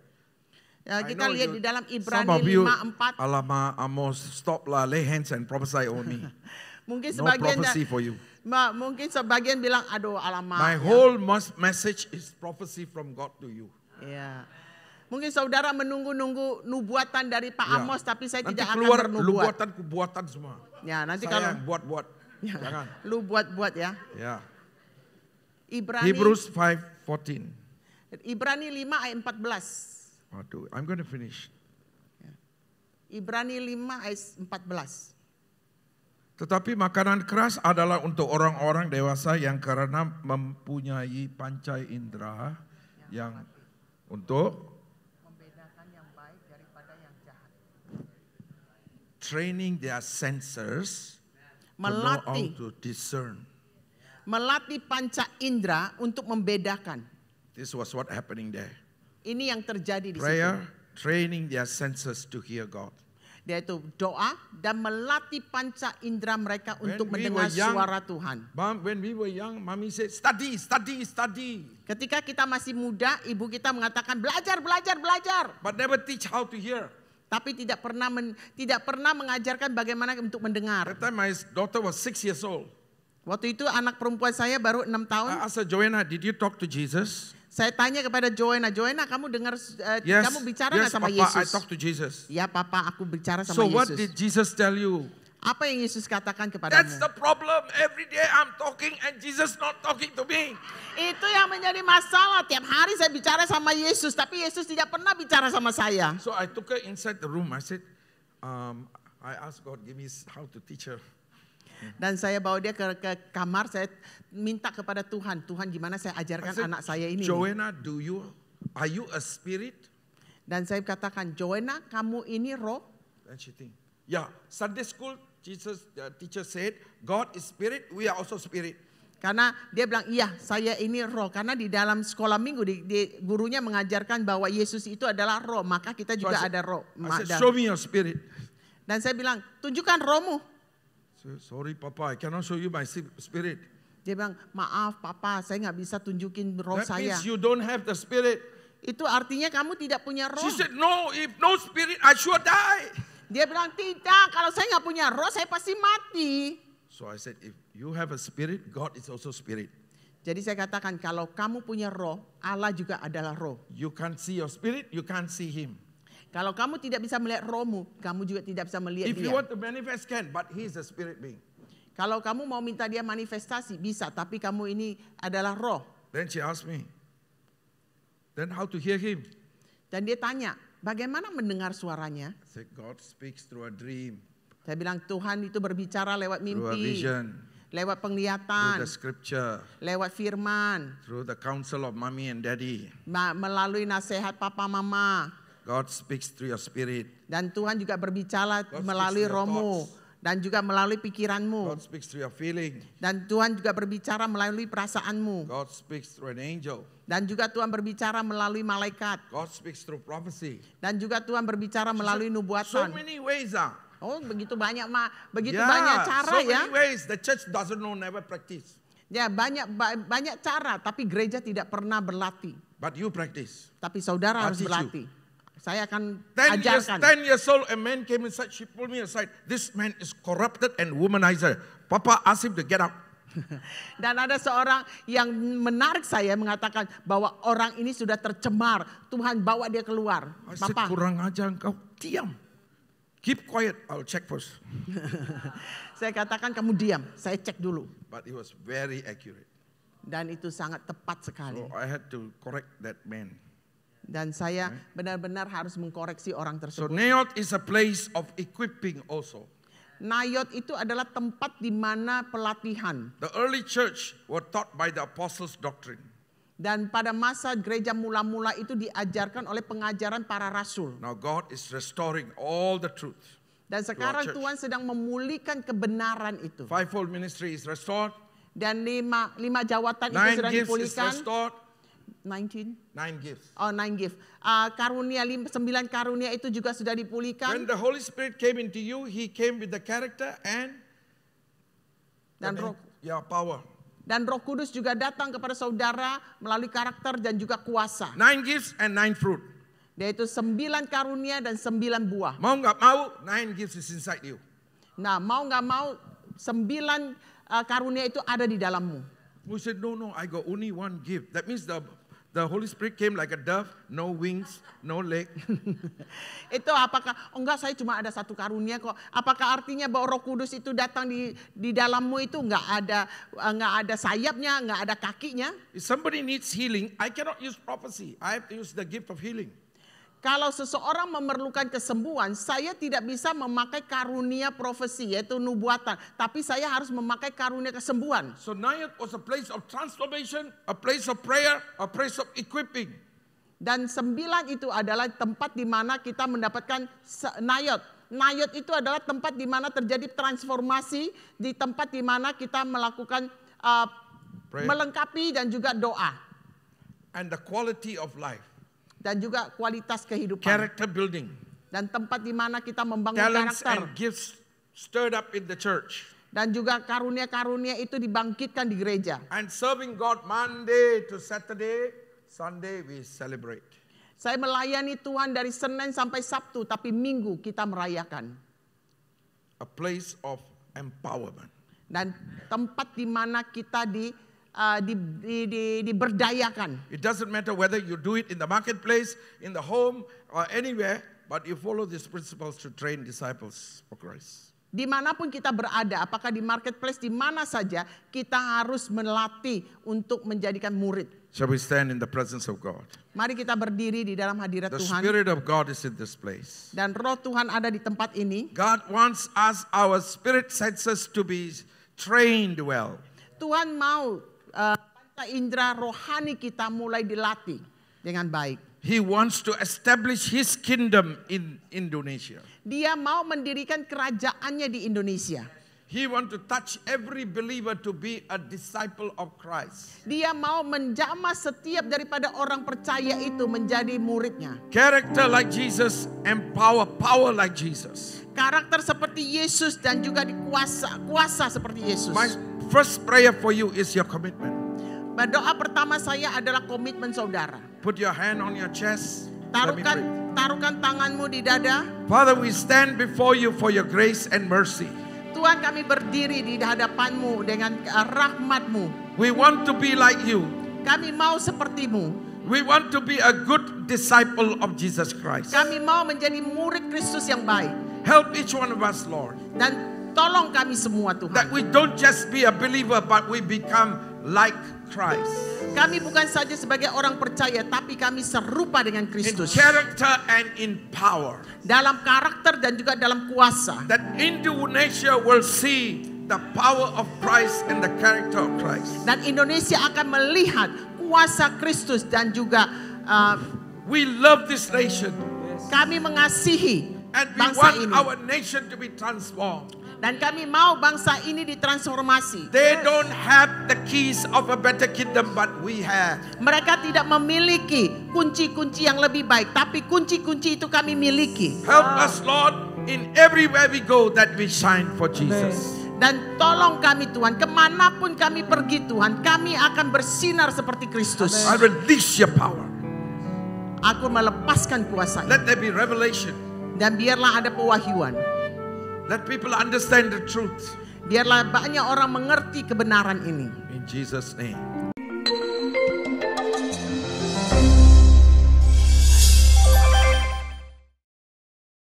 Ya, kita I know lihat you- di dalam some Ibrani of you, 5:4. Alama, Amos, stop lah, lay hands and prophesy on me. Mungkin No sebagian prophecy for you. mungkin sebagian bilang aduh alamak. My ya. whole message is prophecy from God to you. Ya. Mungkin saudara menunggu-nunggu nubuatan dari Pak Ya. Amos tapi saya Nanti tidak akan keluar bernubuat. nubuatan semua. Ya, nanti Saya kalau yang buat-buat. ya, Jangan. lu buat-buat ya. Ya. Ibrani Hebrews 5:14. Ibrani 5 ayat 14. Waduh, I'm going to finish. Ibrani 5 ayat 14. Tetapi makanan keras adalah untuk orang-orang dewasa yang karena mempunyai panca indera yang untuk Membedakan yang baik daripada yang jahat. training their senses to know how Melatih to discern. melatih panca indera untuk membedakan. This was what happening there. Ini yang terjadi di Prayer, situ. training their senses to hear God. Yaitu doa dan melatih panca indera mereka untuk we mendengar were young, suara Tuhan. When we were young, mommy said, study, study, study. Ketika kita masih muda, ibu kita mengatakan belajar, belajar, belajar. But never teach how to hear. Tapi tidak pernah mengajarkan bagaimana untuk mendengar. That time my daughter was 6 years old. Waktu itu anak perempuan saya baru 6 tahun. I asked her, Joanna, did you talk to Jesus? Saya tanya kepada Joanna, kamu dengar, Yes, kamu bicara nggak yes, sama Papa, Yesus? I talked to Jesus. Ya Papa, aku bicara sama So what Yesus. did Jesus tell you? Apa yang Yesus katakan That's kepadamu? the problem. Every day I'm talking and Jesus not talking to me. Itu yang menjadi masalah. Tiap hari saya bicara sama Yesus, tapi Yesus tidak pernah bicara sama saya. So I took her inside the room. I said, I asked God, give me how to teach her. Dan saya bawa dia ke kamar, saya minta kepada Tuhan, Tuhan gimana saya I ajarkan said, anak saya ini. Joanna, are you a spirit? Dan saya katakan, Joanna, kamu ini roh? And she think, yeah, Sunday school, the teacher said, God is spirit, we are also spirit. Karena dia bilang, iya saya ini roh. Karena di dalam sekolah minggu, gurunya mengajarkan bahwa Yesus itu adalah roh. Maka kita So juga I said- ada roh. I said, show me your spirit. Dan saya bilang, tunjukkan rohmu. So, sorry, Papa, I cannot show you my spirit. Dia bilang, maaf Papa, saya nggak bisa tunjukin roh That saya. means you don't have the spirit. Itu artinya kamu tidak punya roh. She said, no, if no spirit, I sure die. Dia bilang, tidak, kalau saya nggak punya roh, saya pasti mati. So I said, if you have a spirit, God is also spirit. Jadi saya katakan, kalau kamu punya roh, Allah juga adalah roh. You can't see your spirit, you can't see him. Kalau kamu tidak bisa melihat rohmu, kamu juga tidak bisa melihat If dia. you want to manifest, can, but he is a spirit being. Kalau kamu mau minta dia manifestasi, bisa. Tapi kamu ini adalah roh. Then she asked me, then how to hear him? Dan dia tanya, bagaimana mendengar suaranya? I said, God speaks through a dream, Saya bilang, Tuhan itu berbicara lewat through a mimpi, vision, lewat through penglihatan, the scripture, lewat firman, through the counsel of mommy and daddy. melalui nasihat papa mama. God speaks through your spirit. Dan Tuhan juga berbicara God speaks melalui through your rohmu. thoughts. Dan juga melalui pikiranmu. God speaks through your feeling. Dan Tuhan juga berbicara melalui perasaanmu. God speaks through an angel. Dan juga Tuhan berbicara melalui malaikat. God speaks through prophecy. Dan juga Tuhan berbicara melalui So nubuatan. many ways are. Oh, begitu banyak banyak cara so ya. many ways. The church doesn't know, never practice. Ya, banyak cara, tapi gereja tidak pernah berlatih. But you practice. Tapi saudara I'll harus teach you. berlatih. Saya akan 10 ajarkan. years old, a man came inside. She pulled me aside. This man is corrupted and womanizer. Papa asked him to get out. Dan ada seorang yang menarik saya mengatakan bahwa orang ini sudah tercemar. Tuhan bawa dia keluar. I said, Papa, kurang ajar engkau. Diam. Keep quiet. I'll check first. saya katakan kamu diam. Saya cek dulu. But he was very accurate. Dan itu sangat tepat sekali. So I had to correct that man. Dan saya benar-benar harus mengkoreksi orang So tersebut. Naot is a place of equipping also. Nayot itu adalah tempat di mana pelatihan. The early church were taught by the apostles' doctrine. Dan pada masa gereja mula-mula itu diajarkan oleh pengajaran para rasul. Now God is restoring all the truth. Dan sekarang church. Tuhan sedang memulihkan kebenaran itu. Fivefold ministry is restored. Dan lima jawatan itu 9 sudah gifts is dipulihkan. restored. 19? 9 gifts. Oh, 9 gift. Karunia 9 karunia itu juga sudah When dipulihkan. the Holy Spirit came into you, He came with the character and Dan roh, power. dan Roh Kudus juga datang kepada saudara melalui karakter dan juga kuasa. 9 gifts and 9 fruit. Yaitu 9 karunia dan 9 buah. Mau nggak mau, 9 gifts is inside you. Nah, mau nggak mau 9 karunia itu ada di dalammu. We said, no, I got only 1 gift. That means the Holy Spirit came like a dove, no wings, no leg. Itu apakah, oh enggak, saya cuma ada 1 karunia kok. Apakah artinya bahwa Roh Kudus itu datang di dalammu itu enggak ada sayapnya, enggak ada kakinya? If somebody needs healing, I cannot use prophecy. I have to use the gift of healing. Kalau seseorang memerlukan kesembuhan, saya tidak bisa memakai karunia profesi, yaitu nubuatan. Tapi saya harus memakai karunia kesembuhan. So Naot was a place of transformation, a place of prayer, a place of equipping. Dan 9 itu adalah tempat di mana kita mendapatkan Nayot. Nayot itu adalah tempat di mana terjadi transformasi, di tempat di mana kita melakukan melengkapi dan juga doa. And the quality of life. Dan juga kualitas kehidupan. Character building. Dan tempat di mana kita membangun Talents karakter. and gifts stirred up in the church. Dan juga karunia-karunia itu dibangkitkan di gereja. And serving God Monday to Saturday, Sunday we celebrate. Saya melayani Tuhan dari Senin sampai Sabtu, tapi Minggu kita merayakan. A place of empowerment. Dan tempat di mana kita diberdayakan. It doesn't matter whether you do it in the marketplace, in the home, or anywhere, but you follow these principles to train disciples for Christ. Dimanapun kita berada, apakah di marketplace, di mana saja, kita harus melatih untuk menjadikan murid. Shall we stand in the presence of God? Mari kita berdiri di dalam hadirat The Tuhan. Spirit of God is in this place. Dan roh Tuhan ada di tempat ini. God wants us, our spirit senses, to be trained well. Tuhan mau panca indera rohani kita mulai dilatih dengan baik. He wants to establish His kingdom in Indonesia. Dia mau mendirikan kerajaannya di Indonesia. He wants to touch every believer to be a disciple of Christ. Dia mau menjamah setiap daripada orang percaya itu menjadi muridnya. Character like Jesus and power like Jesus. Karakter seperti Yesus dan juga kuasa seperti Yesus. My first prayer for you is your commitment. Doa pertama saya adalah komitmen saudara. Put your hand on your chest. Let me pray. Taruhkan tanganmu di dada. Father, we stand before you for your grace and mercy. Tuhan, kami berdiri di hadapanmu dengan rahmatmu. We want to be like you. Kami mau sepertimu. We want to be a good disciple of Jesus Christ. Kami mau menjadi murid Kristus yang baik. Help each one of us, Lord. Dan tolong kami semua Tuhan. That we don't just be a believer, but we become like Christ. Kami bukan saja sebagai orang percaya, tapi kami serupa dengan In Kristus. character and in power. Dalam karakter dan juga dalam kuasa. That Indonesia will see the power of Christ and the character of Christ. Dan Indonesia akan melihat kuasa Kristus dan juga We love this nation. kami mengasihi And we bangsa want ini. our nation to be transformed. Dan kami mau bangsa ini ditransformasi. They don't have the keys of a better kingdom, but we have. Mereka tidak memiliki kunci-kunci yang lebih baik, tapi kunci-kunci itu kami miliki. Help us, Lord, in everywhere we go that we shine for Jesus. Dan tolong kami Tuhan, kemanapun kami pergi Tuhan, kami akan bersinar seperti Kristus. I release your power. Aku melepaskan kuasa ini. Let there be revelation. Dan biarlah ada pewahyuan. Let people understand the truth. Biarlah banyak orang mengerti kebenaran ini. In Jesus' name.